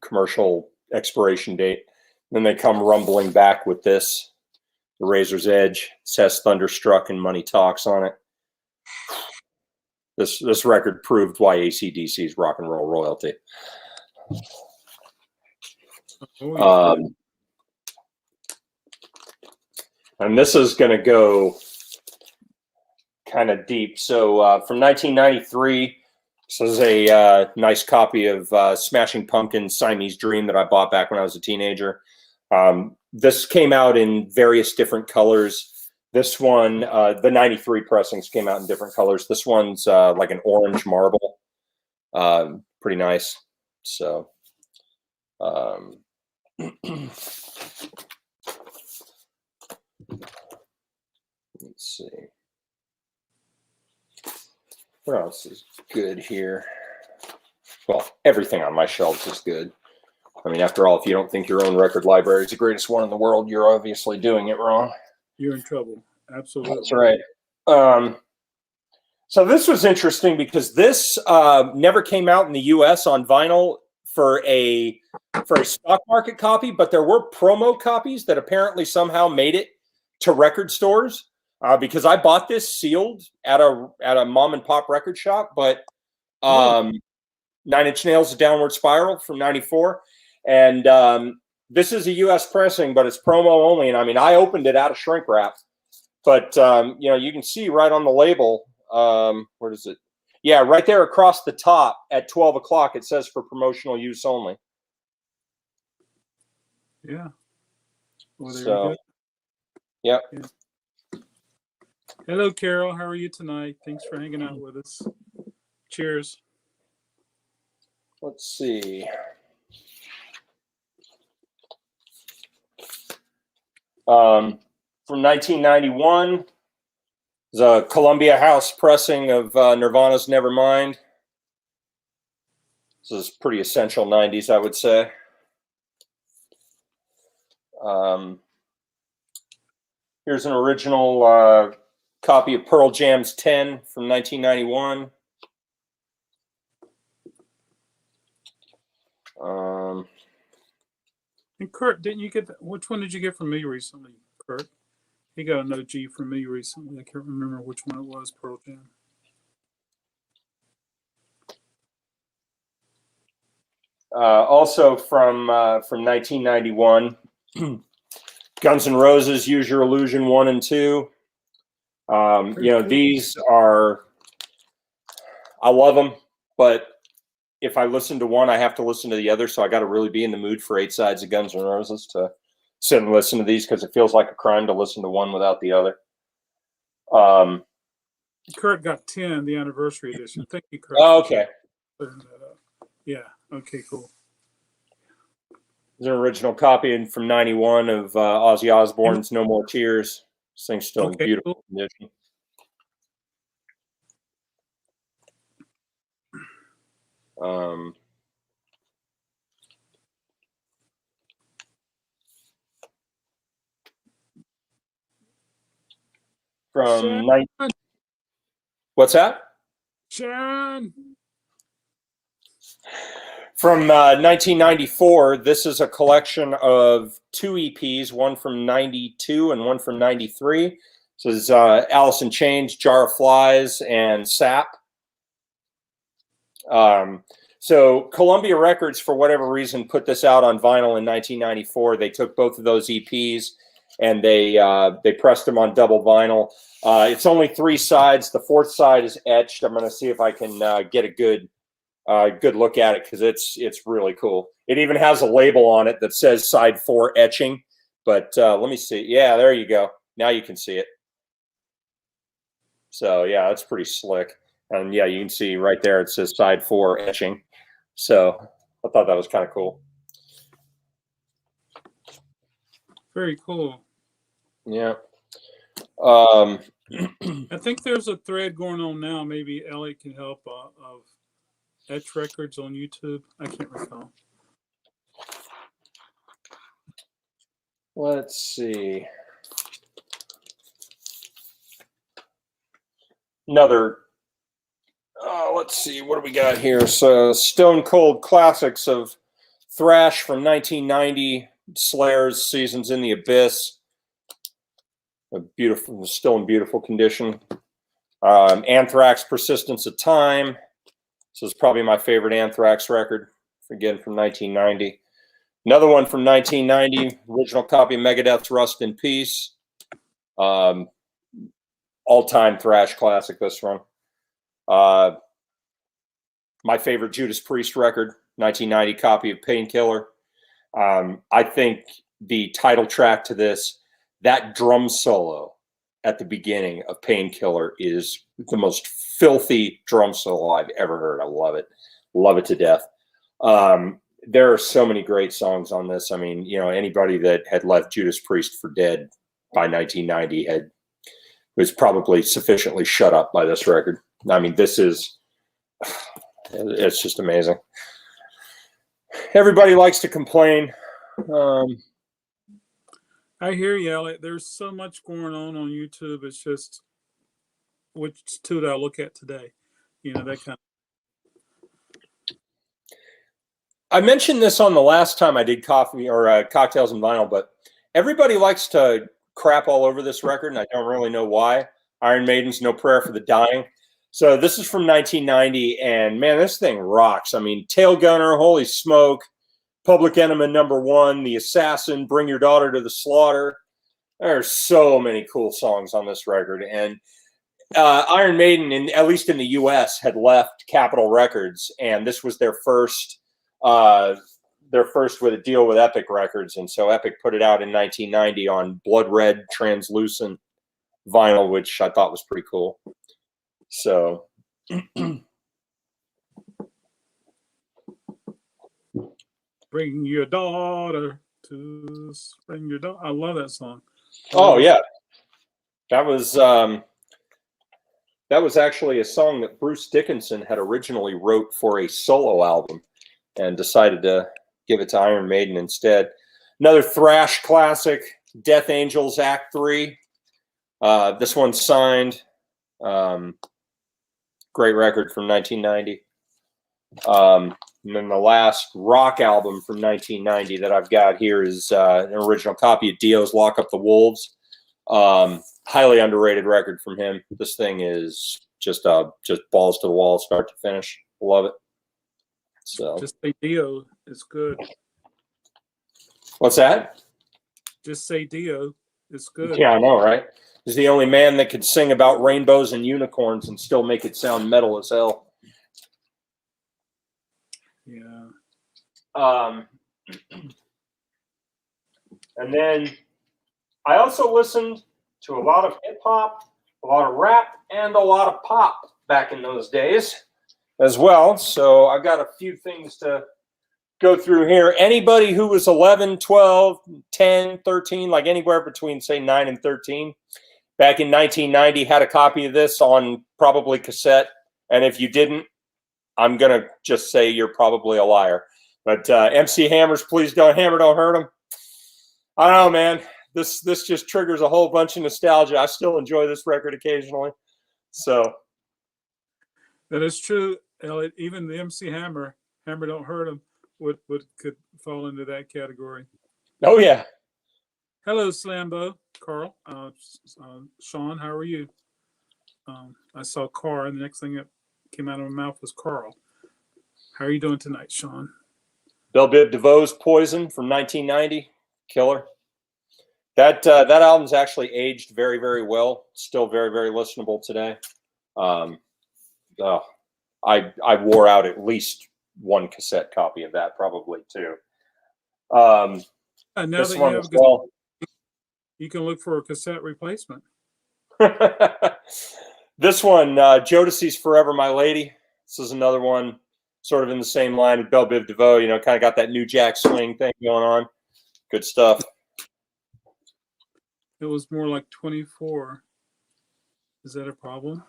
commercial expiration date. Then they come rumbling back with this, The Razor's Edge, says Thunderstruck and Money Talks on it. This record proved why AC/DC is rock and roll royalty. Oh, yeah. And this is going to go kind of deep. So from 1993, this is a nice copy of Smashing Pumpkins' Siamese Dream that I bought back when I was a teenager. This came out in various different colors. This one, the 93 pressings came out in different colors. This one's like an orange marble. Pretty nice. So let's see. What else is good here? Well, everything on my shelves is good. I mean, after all, if you don't think your own record library is the greatest one in the world, you're obviously doing it wrong. You're in trouble. Absolutely. That's right. So this was interesting because this never came out in the U.S. on vinyl for a stock market copy, but there were promo copies that apparently somehow made it to record stores. Because I bought this sealed at a mom and pop record shop, but Nine Inch Nails' Downward Spiral from '94, and this is a U.S. pressing, but it's promo only. And I mean, I opened it out of shrink wrap, but you know, you can see right on the label. Where does it? Yeah, right there across the top at 12 o'clock, it says for promotional use only. Yeah. Well, there So, you go. Yep. Yeah. Hello, Carol. How are you tonight? Thanks for hanging out with us. Cheers. Let's see. From 1991, there's a Columbia House pressing of Nirvana's Nevermind. This is pretty essential 90s, I would say. Here's an original copy of Pearl Jam's 10 from 1991. And Kurt, didn't you get that? Which one did you get from me recently, Kurt? You got an OG from me recently. I can't remember which one it was, Pearl Jam. Also from 1991, Guns N' Roses, Use Your Illusion 1 and 2. These are, I love them, but if I listen to one, I have to listen to the other. So I got to really be in the mood for 8 sides of Guns N' Roses to sit and listen to these, because it feels like a crime to listen to one without the other. Kurt got 10, the anniversary edition. Thank you, Kurt. Oh, okay. Putting that up. Yeah. Okay, cool. There's an original copy from 91 of Ozzy Osbourne's No More Tears. This thing's still in beautiful condition. What's that? Sharon. From 1994, this is a collection of 2 EPs, one from 92 and one from 93. So this is Alice in Chains, Jar of Flies, and Sap. So Columbia Records, for whatever reason, put this out on vinyl in 1994. They took both of those EPs and they pressed them on double vinyl. It's only 3 sides. The 4th side is etched. I'm going to see if I can get a good look at it, because it's really cool. It even has a label on it that says side 4 etching. But let me see. Yeah, there you go. Now you can see it. So yeah, that's pretty slick. And yeah, you can see right there it says side 4 etching. So I thought that was kind of cool. Very cool. Yeah. I think there's a thread going on now. Maybe Elliot can help of Etch Records on YouTube. I can't recall. Let's see. Another. Let's see. What do we got here? So Stone Cold Classics of Thrash from 1990. Slayer's Seasons in the Abyss. Still in beautiful condition. Anthrax, Persistence of Time. This is probably my favorite Anthrax record, again from 1990. Another one from 1990, original copy of Megadeth's Rust in Peace. All-time Thrash classic, this one. My favorite Judas Priest record, 1990 copy of Painkiller. I think the title track to this, that drum solo at the beginning of Painkiller, is the most filthy drum solo I've ever heard. I love it. Love it to death. There are so many great songs on this. I mean, anybody that had left Judas Priest for dead by 1990 was probably sufficiently shut up by this record. I mean, it's just amazing. Everybody likes to complain. I hear you, Elliot. There's so much going on YouTube. It's just, which two do I look at today? That kind of. I mentioned this on the last time I did coffee or cocktails and vinyl, but everybody likes to crap all over this record, and I don't really know why. Iron Maiden's No Prayer for the Dying. So this is from 1990, and man, this thing rocks. I mean, Tail Gunner, Holy Smoke, Public Enemy #1, The Assassin, Bring Your Daughter to the Slaughter. There are so many cool songs on this record. And Iron Maiden, at least in the U.S., had left Capitol Records, and this was their first with a deal with Epic Records. And so Epic put it out in 1990 on blood red translucent vinyl, which I thought was pretty cool. So Bring your daughter to bring your daughter. I love that song. Oh yeah, that was actually a song that Bruce Dickinson had originally wrote for a solo album. and decided to give it to Iron Maiden instead. Another thrash classic, Death Angels Act 3. This one's signed. Great record from 1990. And then the last rock album from 1990 that I've got here is an original copy of Dio's Lock Up the Wolves. Highly underrated record from him. This thing is just balls to the wall, start to finish. Love it. So just say Dio is good. What's that? Just say Dio is good. Yeah, I know, right? He's the only man that could sing about rainbows and unicorns and still make it sound metal as hell. Yeah. And then I also listened to a lot of hip hop, a lot of rap, and a lot of pop back in those days as well. So I've got a few things to go through here. Anybody who was 11, 12, 10, 13, like anywhere between, say, 9 and 13, back in 1990, had a copy of this on probably cassette. And if you didn't, I'm going to just say you're probably a liar. But MC Hammer's Please Don't Hammer, Don't Hurt 'Em. I don't know, man. This just triggers a whole bunch of nostalgia. I still enjoy this record occasionally. So that is true, Elliot. Even the MC Hammer Don't Hurt 'Em could fall into that category. Oh yeah. Hello, Slambo, Carl, Shawn. How are you? I saw Carl, and the next thing that came out of my mouth was Carl. How are you doing tonight, Shawn? Belle Biv DeVoe's Poison from 1990, killer. That album's actually aged very, very well. Still very, very listenable today. I wore out at least one cassette copy of that, probably two. Now this that one you have as well. You can look for a cassette replacement. This one, Jodeci's Forever My Lady. This is another one sort of in the same line of Belle Biv DeVoe. You know, kind of got that New Jack Swing thing going on. Good stuff. It was more like 24. Is that a problem?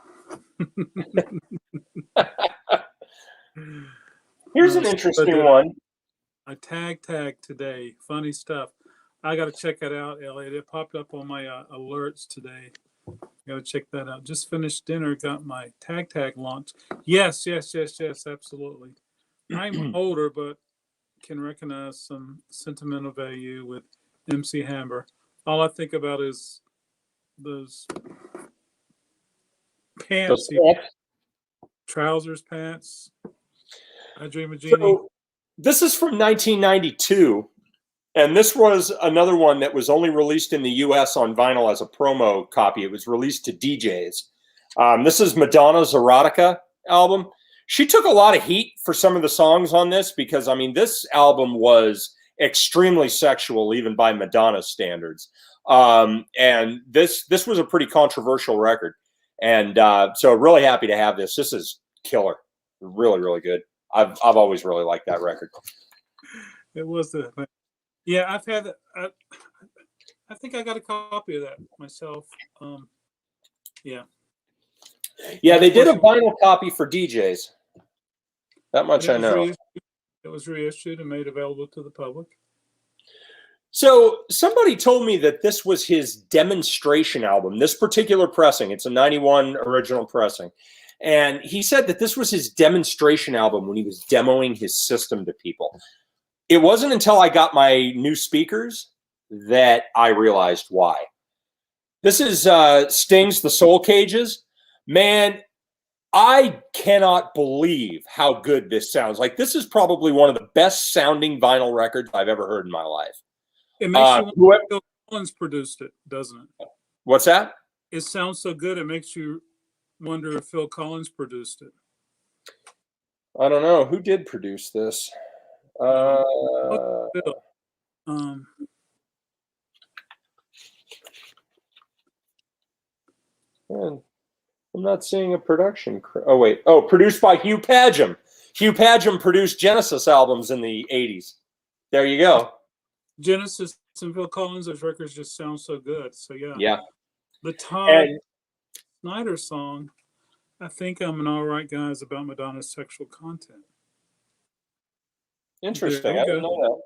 Here's an interesting one. I tag today. Funny stuff. I got to check that out, Elliot. It popped up on my alerts today. Got to check that out. Just finished dinner. Got my tag launch. Yes. Absolutely. I'm older, but can recognize some sentimental value with MC Hammer. All I think about is those pants, trousers, pants. I Dream of Jeannie. So, this is from 1992, and this was another one that was only released in the U.S. on vinyl as a promo copy. It was released to DJs. This is Madonna's Erotica album. She took a lot of heat for some of the songs on this because, I mean, this album was extremely sexual, even by Madonna standards. And this was a pretty controversial record. And so really happy to have this. This is killer. Really, really good. I've always really liked that record. It was yeah, I've had I think I got a copy of that myself. Yeah. Yeah, they did a vinyl copy for DJs. That much I know. It was reissued and made available to the public. So somebody told me that this was his demonstration album, this particular pressing. It's a 91 original pressing. And he said that this was his demonstration album when he was demoing his system to people. It wasn't until I got my new speakers that I realized why. This is Sting's The Soul Cages. Man, I cannot believe how good this sounds. Like, this is probably one of the best sounding vinyl records I've ever heard in my life. It makes you wonder if Phil Collins produced it, doesn't it? What's that? It sounds so good, it makes you wonder if Phil Collins produced it. I don't know. Who did produce this? Man, I'm not seeing a production. Oh, wait. Oh, produced by Hugh Padgham. Hugh Padgham produced Genesis albums in the 80s. There you go. Genesis and Phil Collins, those records just sound so good. So, yeah. Yeah. The Todd Snyder song, I Think I'm an All Right Guy, is about Madonna's sexual content. Interesting. There I we didn't go. know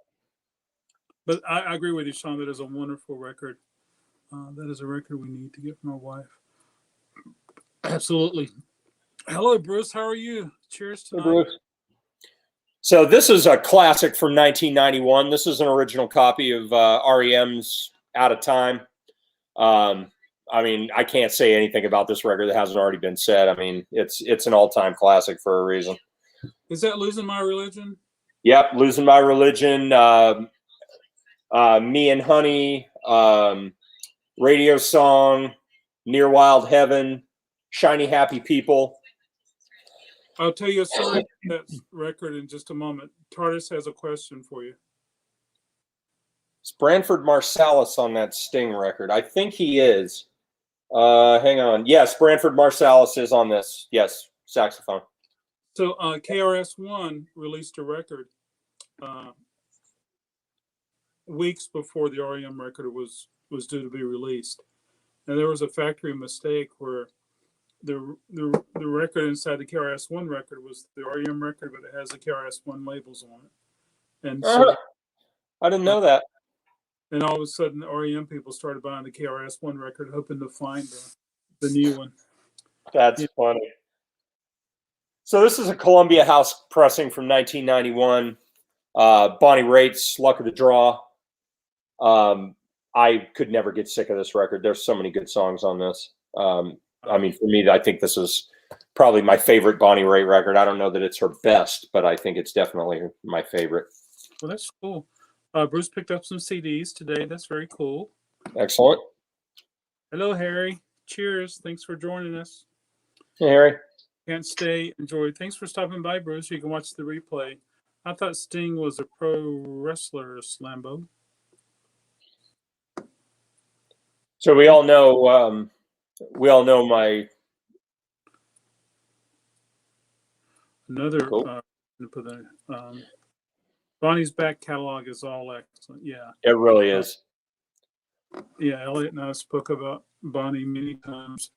that. But I agree with you, Shawn. That is a wonderful record. That is a record we need to get from our wife. Absolutely. Hello, Bruce. How are you? Cheers Hey, tonight. Bruce. So this is a classic from 1991. This is an original copy of REM's Out of Time. I mean, I can't say anything about this record that hasn't already been said. I mean, it's an all-time classic for a reason. Is that Losing My Religion? Yep, Losing My Religion, Me and Honey, Radio Song, Near Wild Heaven, Shiny Happy People. I'll tell you a story about that record in just a moment. TARDIS has a question for you. Is Branford Marsalis on that Sting record? I think he is. Hang on. Yes, Branford Marsalis is on this. Yes, saxophone. So KRS-One released a record weeks before the REM record was due to be released. And there was a factory mistake where the record inside the KRS-One record was the REM record, but it has the KRS-One labels on it. And so I didn't know that. And all of a sudden, the REM people started buying the KRS-One record, hoping to find the new one. That's funny. So this is a Columbia House pressing from 1991. Bonnie Raitt's Luck of the Draw. I could never get sick of this record. There's so many good songs on this. I mean, for me, I think this is probably my favorite Bonnie Raitt record. I don't know that it's her best, but I think it's definitely my favorite. Well, that's cool. Bruce picked up some CDs today. That's very cool. Excellent. Hello, Harry. Cheers. Thanks for joining us. Hey, Harry. Can't stay. Enjoy. Thanks for stopping by, Bruce. You can watch the replay. I thought Sting was a pro wrestler, Slambo. So we all know my another cool. Bonnie's back catalog is all excellent. Yeah, it really is. Yeah, Elliot and I spoke about Bonnie many times.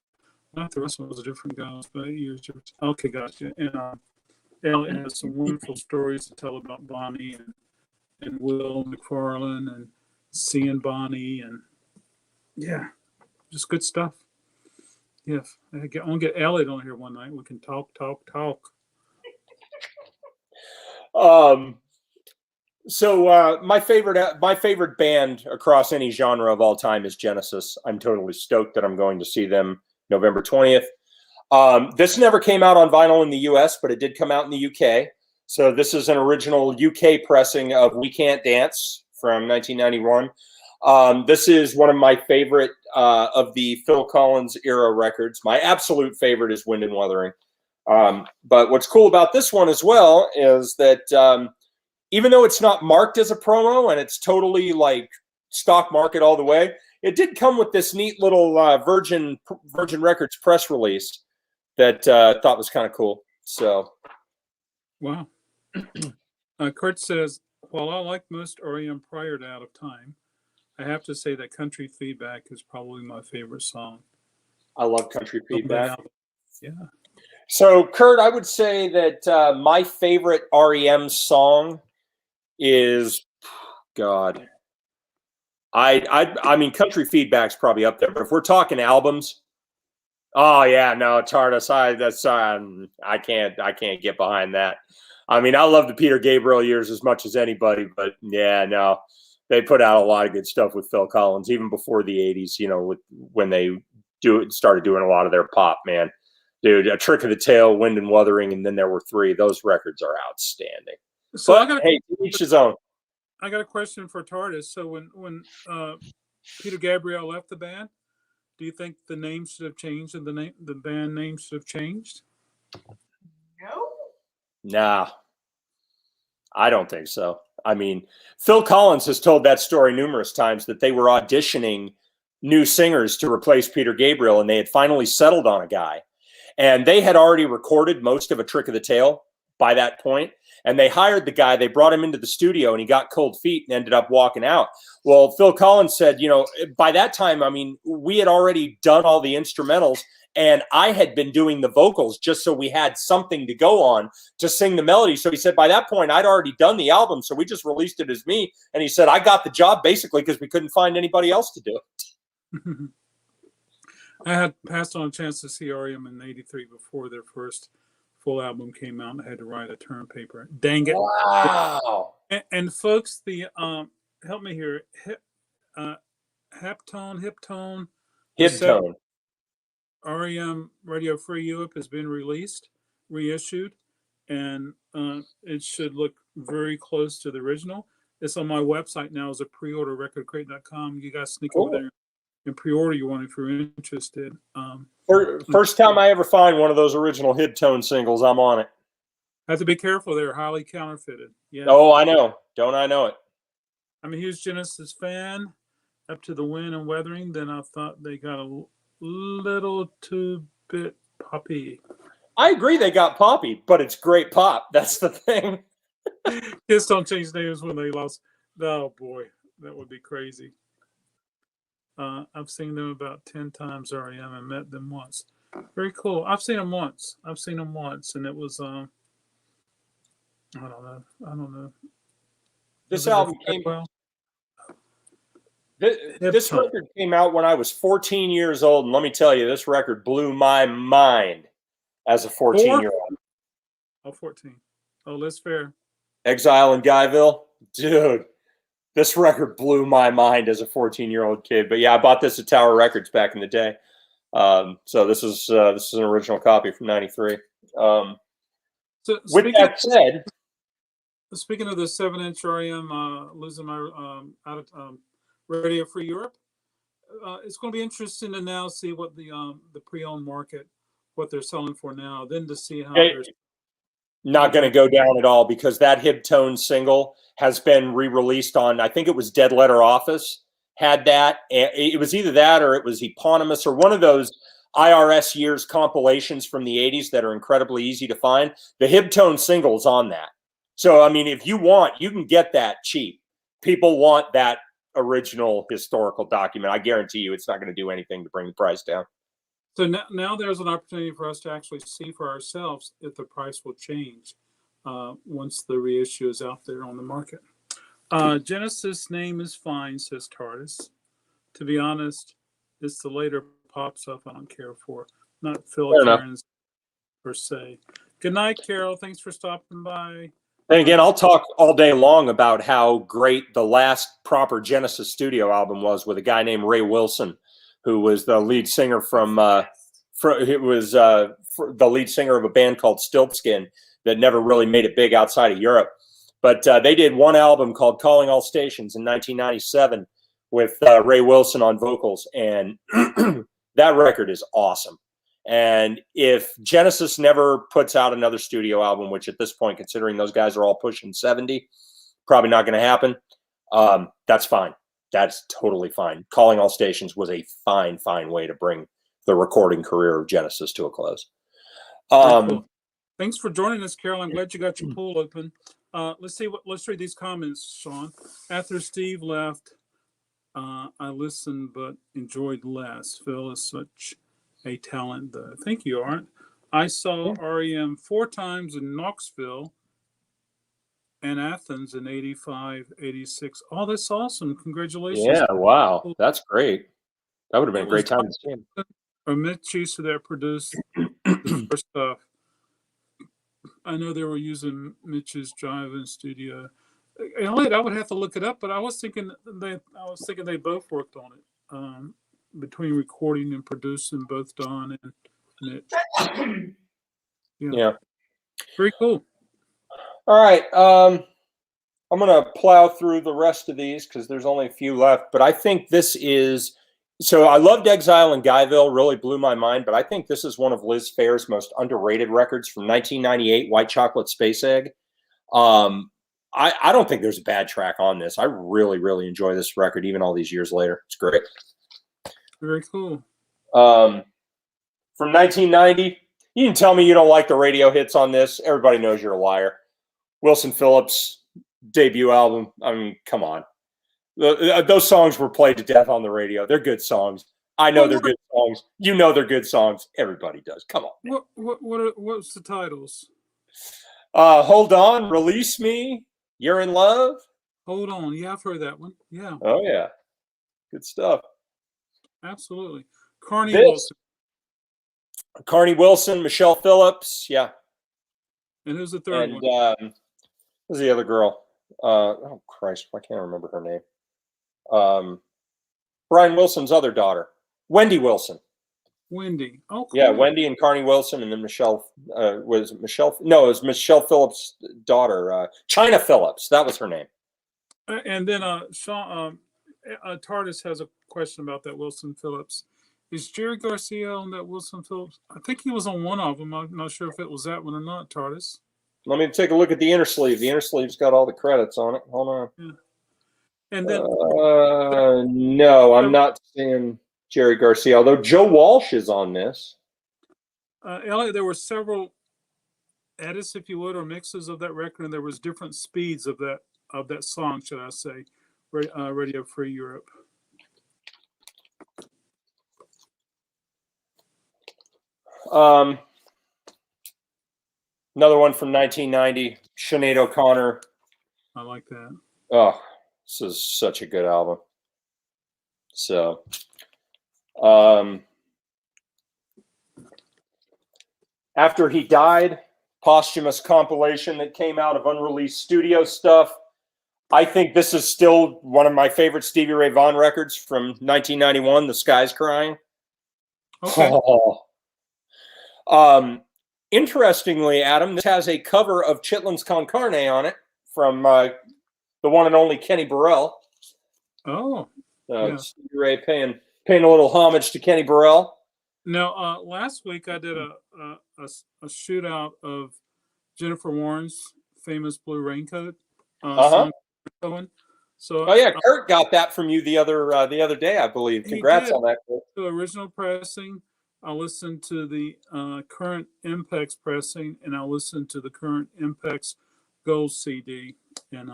Not the rest of us a different guys, but years. Okay, gotcha. And Elliot has some wonderful stories to tell about Bonnie and Will McFarlane and seeing Bonnie and yeah, just good stuff. Yes, I want to get Elliot on here one night. We can talk. So my favorite band across any genre of all time is Genesis. I'm totally stoked that I'm going to see them November 20th. This never came out on vinyl in the US, but it did come out in the UK. So this is an original UK pressing of We Can't Dance from 1991. This is one of my favorite of the Phil Collins era records. My absolute favorite is Wind and Wuthering. But what's cool about this one as well is that even though it's not marked as a promo and it's totally like stock market all the way, it did come with this neat little Virgin Records press release that I thought was kind of cool. So, wow. Kurt says, while I like most REM prior to Out of Time, I have to say that Country Feedback is probably my favorite song. I love Country Feedback. Yeah. So, Kurt, I would say that my favorite REM song is, God, I mean, Country Feedback's probably up there, but if we're talking albums, oh yeah, no, TARDIS, I can't get behind that. I mean, I love the Peter Gabriel years as much as anybody, but yeah, no, they put out a lot of good stuff with Phil Collins, even before the 80s, you know, when they started doing a lot of their pop, man. Dude, A Trick of the Tail, Wind and Wuthering, and then there were three. Those records are outstanding. So but hey, each his own. I got a question for TARDIS. So when Peter Gabriel left the band, do you think the name should have changed and the band name should have changed? No. Nah, I don't think so. I mean, Phil Collins has told that story numerous times that they were auditioning new singers to replace Peter Gabriel, and they had finally settled on a guy. And they had already recorded most of A Trick of the Tail by that point. And they hired the guy, they brought him into the studio, and he got cold feet and ended up walking out. Well, Phil Collins said, you know, by that time, I mean, we had already done all the instrumentals And I had been doing the vocals just so we had something to go on to sing the melody. So he said, by that point, I'd already done the album. So we just released it as me. And he said, I got the job basically because we couldn't find anybody else to do it. I had passed on a chance to see REM in '83 before their first full album came out. And I had to write a term paper. Dang it! Wow. And folks, the help me here, Hiptone. Hiptone. REM Radio Free Europe has been reissued, and it should look very close to the original. It's on my website now as a pre-order, recordcrate.com. You guys sneak over there and pre-order you one if you're interested. First time I ever find one of those original Hiptone singles, I'm on it. Have to be careful. They're highly counterfeited. Yeah. Oh, I know. Don't I know it? I'm a huge Genesis fan, up to the Wind and Weathering. Then I thought they got a little too bit poppy. I agree they got poppy, but it's great pop. That's the thing. Kids don't change names when they lost. Oh boy, that would be crazy. I've seen them about 10 times REM and met them once. Very cool. I've seen them once, and it was I don't know. This album came. Well? This record came out when I was 14 years old, and let me tell you, this record blew my mind as a 14-year-old. Oh, 14. Oh, that's fair. Exile in Guyville, dude. This record blew my mind as a 14-year-old kid. But yeah, I bought this at Tower Records back in the day. So this is an original copy from '93. With that said, speaking of the 7-inch REM, losing my out of Radio Free Europe, it's going to be interesting to now see what the pre-owned market, what they're selling for now, then to see how they're not going to go down at all, because that Hiptone single has been re-released on, I think it was Dead Letter Office had that. It was either that or it was Eponymous or one of those IRS years compilations from the 80s that are incredibly easy to find. The Hiptone single's on that. So, I mean, if you want, you can get that cheap. People want that original historical document. I guarantee you it's not going to do anything to bring the price down. So now there's an opportunity for us to actually see for ourselves if the price will change once the reissue is out there on the market. Genesis name is fine, says TARDIS. To be honest, it's the later pop stuff I don't care for, not Phil Cairns per se. Good night, Carol. Thanks for stopping by. And again, I'll talk all day long about how great the last proper Genesis studio album was with a guy named Ray Wilson, who was the lead singer the lead singer of a band called Stiltskin that never really made it big outside of Europe. But they did one album called Calling All Stations in 1997 with Ray Wilson on vocals, and that record is awesome. And if Genesis never puts out another studio album, which at this point, considering those guys are all pushing 70, probably not going to happen, that's fine. That's totally fine. Calling All Stations was a fine way to bring the recording career of Genesis to a close. Cool. Thanks for joining us, Carol. I'm glad you got your pool open. Let's read these comments, Shawn. After Steve left, I listened but enjoyed less. Phil is such a talent, though. Thank you, Art. I saw REM 4 times in Knoxville and Athens in 85, 86. Oh, that's awesome. Congratulations. Yeah, wow. That's great. That would have been a great time to see him. Or Mitch Chiesa that produced the first stuff. I know they were using Mitch's drive-in studio. I would have to look it up, but I was thinking they both worked on it. Between recording and producing, both Don and Mitch. Yeah. Very cool. All right. I'm going to plow through the rest of these because there's only a few left. But I think this is... So I loved Exile in Guyville. Really blew my mind. But I think this is one of Liz Phair's most underrated records from 1998, White Chocolate Space Egg. I don't think there's a bad track on this. I really enjoy this record, even all these years later. It's great. Very cool. From 1990, you can tell me you don't like the radio hits on this. Everybody knows you're a liar. Wilson Phillips' debut album. I mean, come on. Those songs were played to death on the radio. They're good songs. I know they're good songs. You know they're good songs. Everybody does. Come on. What's the titles? Hold On, Release Me, You're in Love. Hold On. Yeah, I've heard that one. Yeah. Oh, yeah. Good stuff. Absolutely. Wilson. Carney Wilson, Michelle Phillips. Yeah. And who's the third one? Who's the other girl? Oh, Christ. I can't remember her name. Brian Wilson's other daughter. Wendy Wilson. Wendy. Oh, cool. Yeah, Wendy and Carney Wilson, and then Michelle. Was it Michelle? No, it was Michelle Phillips' daughter, China Phillips. That was her name. And then Sean Tardis has a question about that Wilson Phillips. Is Jerry Garcia on that Wilson Phillips? I think he was on one of them. I'm not sure if it was that one or not, Tardis. Let me take a look at the inner sleeve. The inner sleeve's got all the credits on it. Hold on. Yeah. And then no, I'm not seeing Jerry Garcia, although Joe Walsh is on this. Elliot, there were several edits, if you would, or mixes of that record, and there was different speeds of that song, should I say, Radio Free Europe. Another one from 1990, Sinead O'Connor. I like that. Oh, this is such a good album. So, after he died, posthumous compilation that came out of unreleased studio stuff. I think this is still one of my favorite Stevie Ray Vaughan records from 1991, The Sky's Crying. Okay. Oh. Interestingly, Adam, this has a cover of Chitlins Con Carne on it from the one and only Kenny Burrell. Oh. Yeah. Stevie Ray paying a little homage to Kenny Burrell. Now, last week I did a shootout of Jennifer Warren's famous Blue Raincoat song. So, oh yeah, Kurt got that from you the other day, I believe. Congrats on that, Kurt. The original pressing. I listened to the current Impex pressing, and I listened to the current Impex Gold CD, and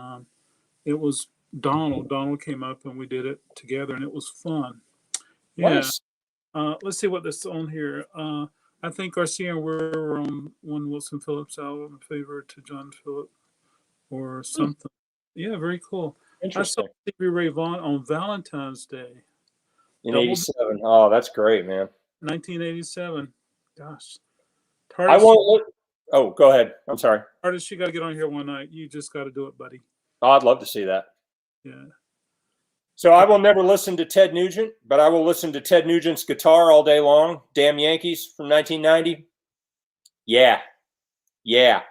it was Donald. Donald came up, and we did it together, and it was fun. Yeah. Nice. Let's see what this is on here. I think Garcia and Weir were on one Wilson Phillips album, favor to John Phillip or something. Yeah, very cool. Interesting. I saw Stevie Ray Vaughan on Valentine's Day. In 87. Oh, that's great, man. 1987. Gosh. I won't look. Oh, go ahead. I'm sorry. Artist, you got to get on here one night. You just got to do it, buddy. Oh, I'd love to see that. Yeah. So I will never listen to Ted Nugent, but I will listen to Ted Nugent's guitar all day long. Damn Yankees from 1990. Yeah. Yeah.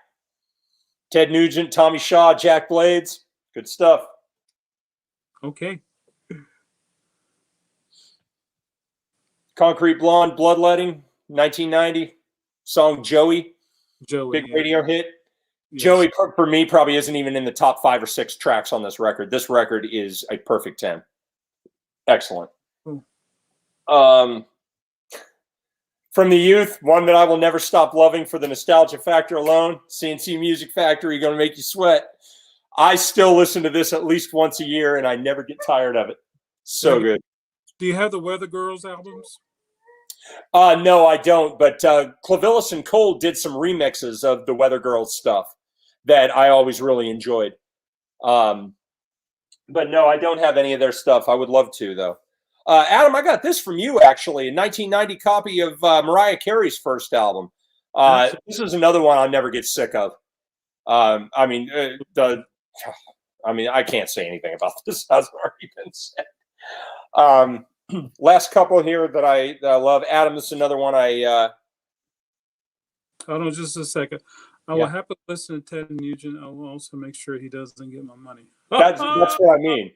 Ted Nugent, Tommy Shaw, Jack Blades. Good stuff. Okay. Concrete Blonde, Bloodletting, 1990. Song Joey. Joey. Big radio hit. Yes. Joey, for me, probably isn't even in the top 5 or 6 tracks on this record. This record is a perfect 10. Excellent. From the youth, one that I will never stop loving for the nostalgia factor alone, CNC Music Factory, Gonna Make You Sweat. I still listen to this at least once a year, and I never get tired of it. So good. Do you have the Weather Girls albums? No, I don't. But Clavillis and Cole did some remixes of the Weather Girls stuff that I always really enjoyed. But no, I don't have any of their stuff. I would love to, though. Adam, I got this from you, actually, a 1990 copy of Mariah Carey's first album. This is another one I'll never get sick of. I can't say anything about this. Has already been said. Last couple here that I love. Adam, this is another one I. Hold on just a second. I will happily listen to Ted Nugent. I will also make sure he doesn't get my money. That's what I mean.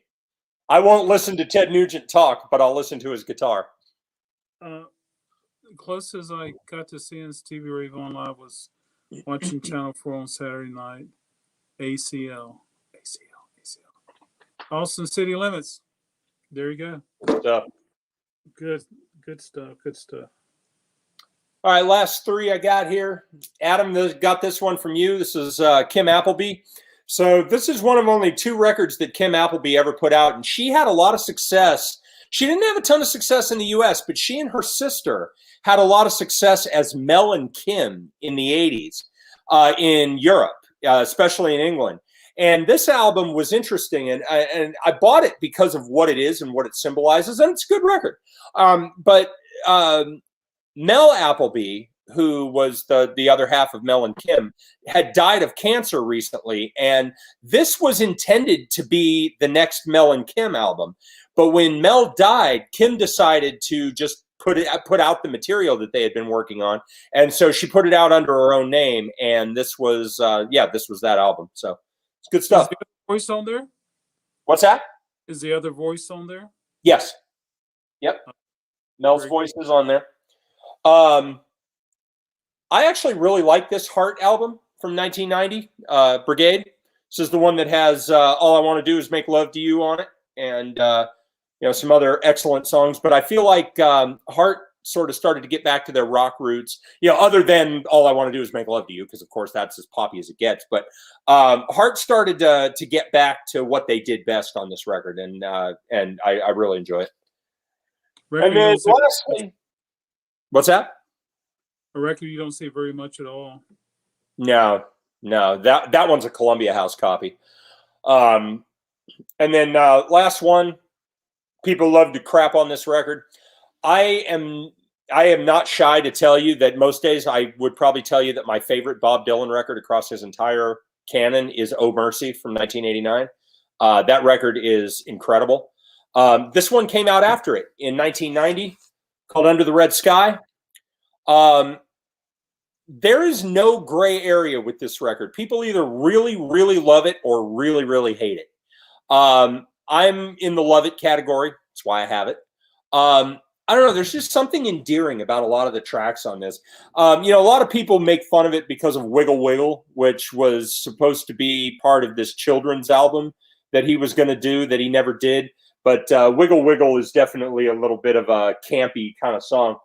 I won't listen to Ted Nugent talk, but I'll listen to his guitar. Close as I got to seeing Stevie Ray Vaughan live was watching Channel 4 on Saturday night. ACL. Austin City Limits. There you go. Good stuff. All right, last 3 I got here. Adam got this one from you. This is Kim Applebee. So this is one of only 2 records that Kim Applebee ever put out, and she had a lot of success She didn't have a ton of success in the U.S., but she and her sister had a lot of success as Mel and Kim in the 80s in Europe, especially in England. And this album was interesting, and I bought it because of what it is and what it symbolizes, and it's a good record. But Mel Applebee, who was the other half of Mel and Kim, had died of cancer recently, and this was intended to be the next Mel and Kim album. But when Mel died, Kim decided to just put out the material that they had been working on, and so she put it out under her own name, and this was this was that album. So it's good stuff. Is the other voice on there? What's that? Is the other voice on there? Yes. Yep. Mel's voice is on there. I actually really like this Heart album from 1990, Brigade. This is the one that has All I Want to Do Is Make Love to You on it, and some other excellent songs. But I feel like Heart sort of started to get back to their rock roots, other than All I Want to Do Is Make Love to You, because of course that's as poppy as it gets. But Heart started to get back to what they did best on this record, and I really enjoy it. And then lastly, what's that? A record you don't see very much at all. No, that one's a Columbia House copy. And then last one, people love to crap on this record. I am not shy to tell you that most days I would probably tell you that my favorite Bob Dylan record across his entire canon is Oh Mercy from 1989. That record is incredible. This one came out after it in 1990, called Under the Red Sky. There is no gray area with this record. People either really, really love it or really, really hate it. I'm in the love it category. That's why I have it. I don't know. There's just something endearing about a lot of the tracks on this. A lot of people make fun of it because of Wiggle Wiggle, which was supposed to be part of this children's album that he was going to do that he never did. But Wiggle Wiggle is definitely a little bit of a campy kind of song.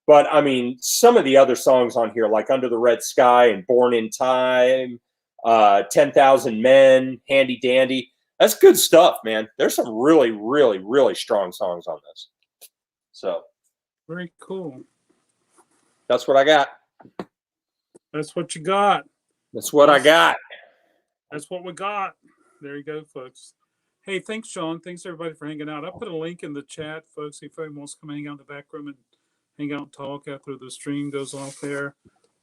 But, I mean, some of the other songs on here, like Under the Red Sky and Born in Time, 10,000 Men, Handy Dandy, that's good stuff, man. There's some really, really, really strong songs on this. So. Very cool. That's what I got. That's what you got. That's what I got. That's what we got. There you go, folks. Hey, thanks, Shawn. Thanks, everybody, for hanging out. I put a link in the chat, folks. If anyone wants to come hang out in the back room and hang out and talk after the stream goes off there,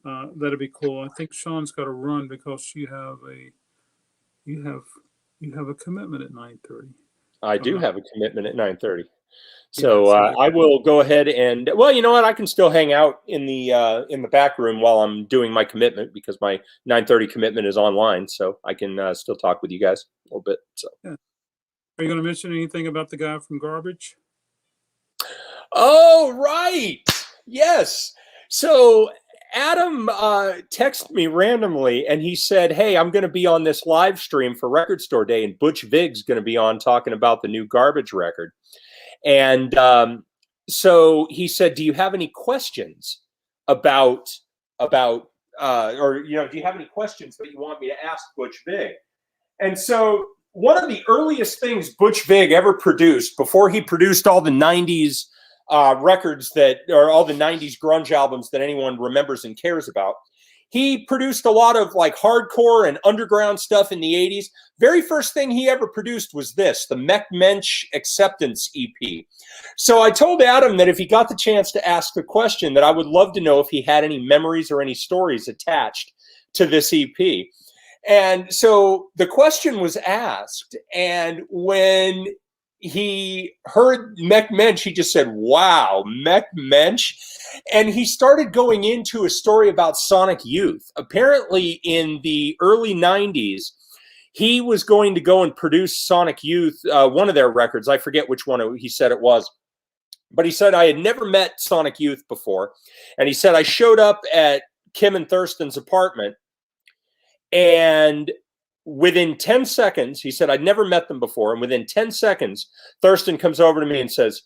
that'd be cool. I think Shawn's got to run because you have a commitment at 9:30. I do have a commitment at 9:30. So I will go ahead and, well, you know what? I can still hang out in the back room while I'm doing my commitment, because my 9:30 commitment is online, so I can still talk with you guys a little bit. So. Yeah. Are you going to mention anything about the guy from Garbage? Oh, right. Yes. So Adam texted me randomly, and he said, hey, I'm going to be on this live stream for Record Store Day, and Butch Vig's going to be on talking about the new Garbage record. And so he said, do you have any questions about do you have any questions that you want me to ask Butch Vig? And so one of the earliest things Butch Vig ever produced, before he produced all the 90s records or all the 90s grunge albums that anyone remembers and cares about, he produced a lot of like hardcore and underground stuff in the 80s. Very first thing he ever produced was this, the Mech Mensch Acceptance EP. So I told Adam that if he got the chance to ask the question, that I would love to know if he had any memories or any stories attached to this EP. And so the question was asked, and when he heard Mech Mensch, he just said, wow, Mech Mensch. And he started going into a story about Sonic Youth. Apparently in the early 90s, he was going to go and produce Sonic Youth, one of their records. I forget which one he said it was. But he said, I had never met Sonic Youth before. And he said, I showed up at Kim and Thurston's apartment, and within 10 seconds, he said, I'd never met them before. And within 10 seconds, Thurston comes over to me and says,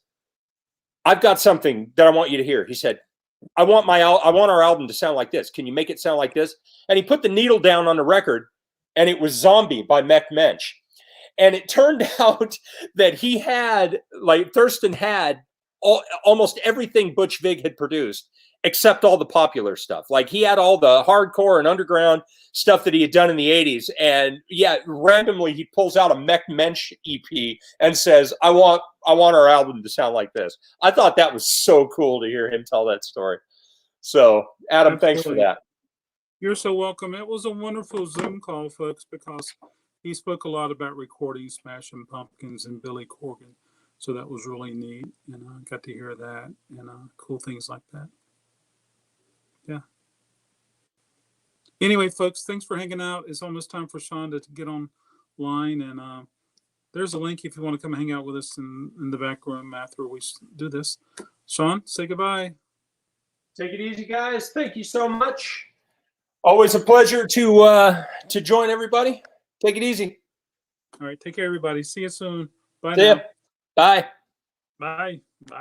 I've got something that I want you to hear. He said, I want our album to sound like this. Can you make it sound like this? And he put the needle down on the record, and it was Zombie by Mech Mensch. And it turned out that he had, like, Thurston had almost everything Butch Vig had produced, except all the popular stuff. Like, he had all the hardcore and underground stuff that he had done in the 80s. And yeah, randomly he pulls out a Mech Mensch EP and says, I want our album to sound like this. I thought that was so cool to hear him tell that story. So, Adam, thanks for that. You're so welcome. It was a wonderful Zoom call, folks, because he spoke a lot about recording Smashing Pumpkins and Billy Corgan. So that was really neat. And I got to hear that and cool things like that. Yeah. Anyway, folks, thanks for hanging out. It's almost time for Shawn to get online. And there's a link if you want to come hang out with us in the back room after we do this. Shawn, say goodbye. Take it easy, guys. Thank you so much. Always a pleasure to join everybody. Take it easy. All right. Take care, everybody. See you soon. Bye See ya. now. Bye. Bye. Bye.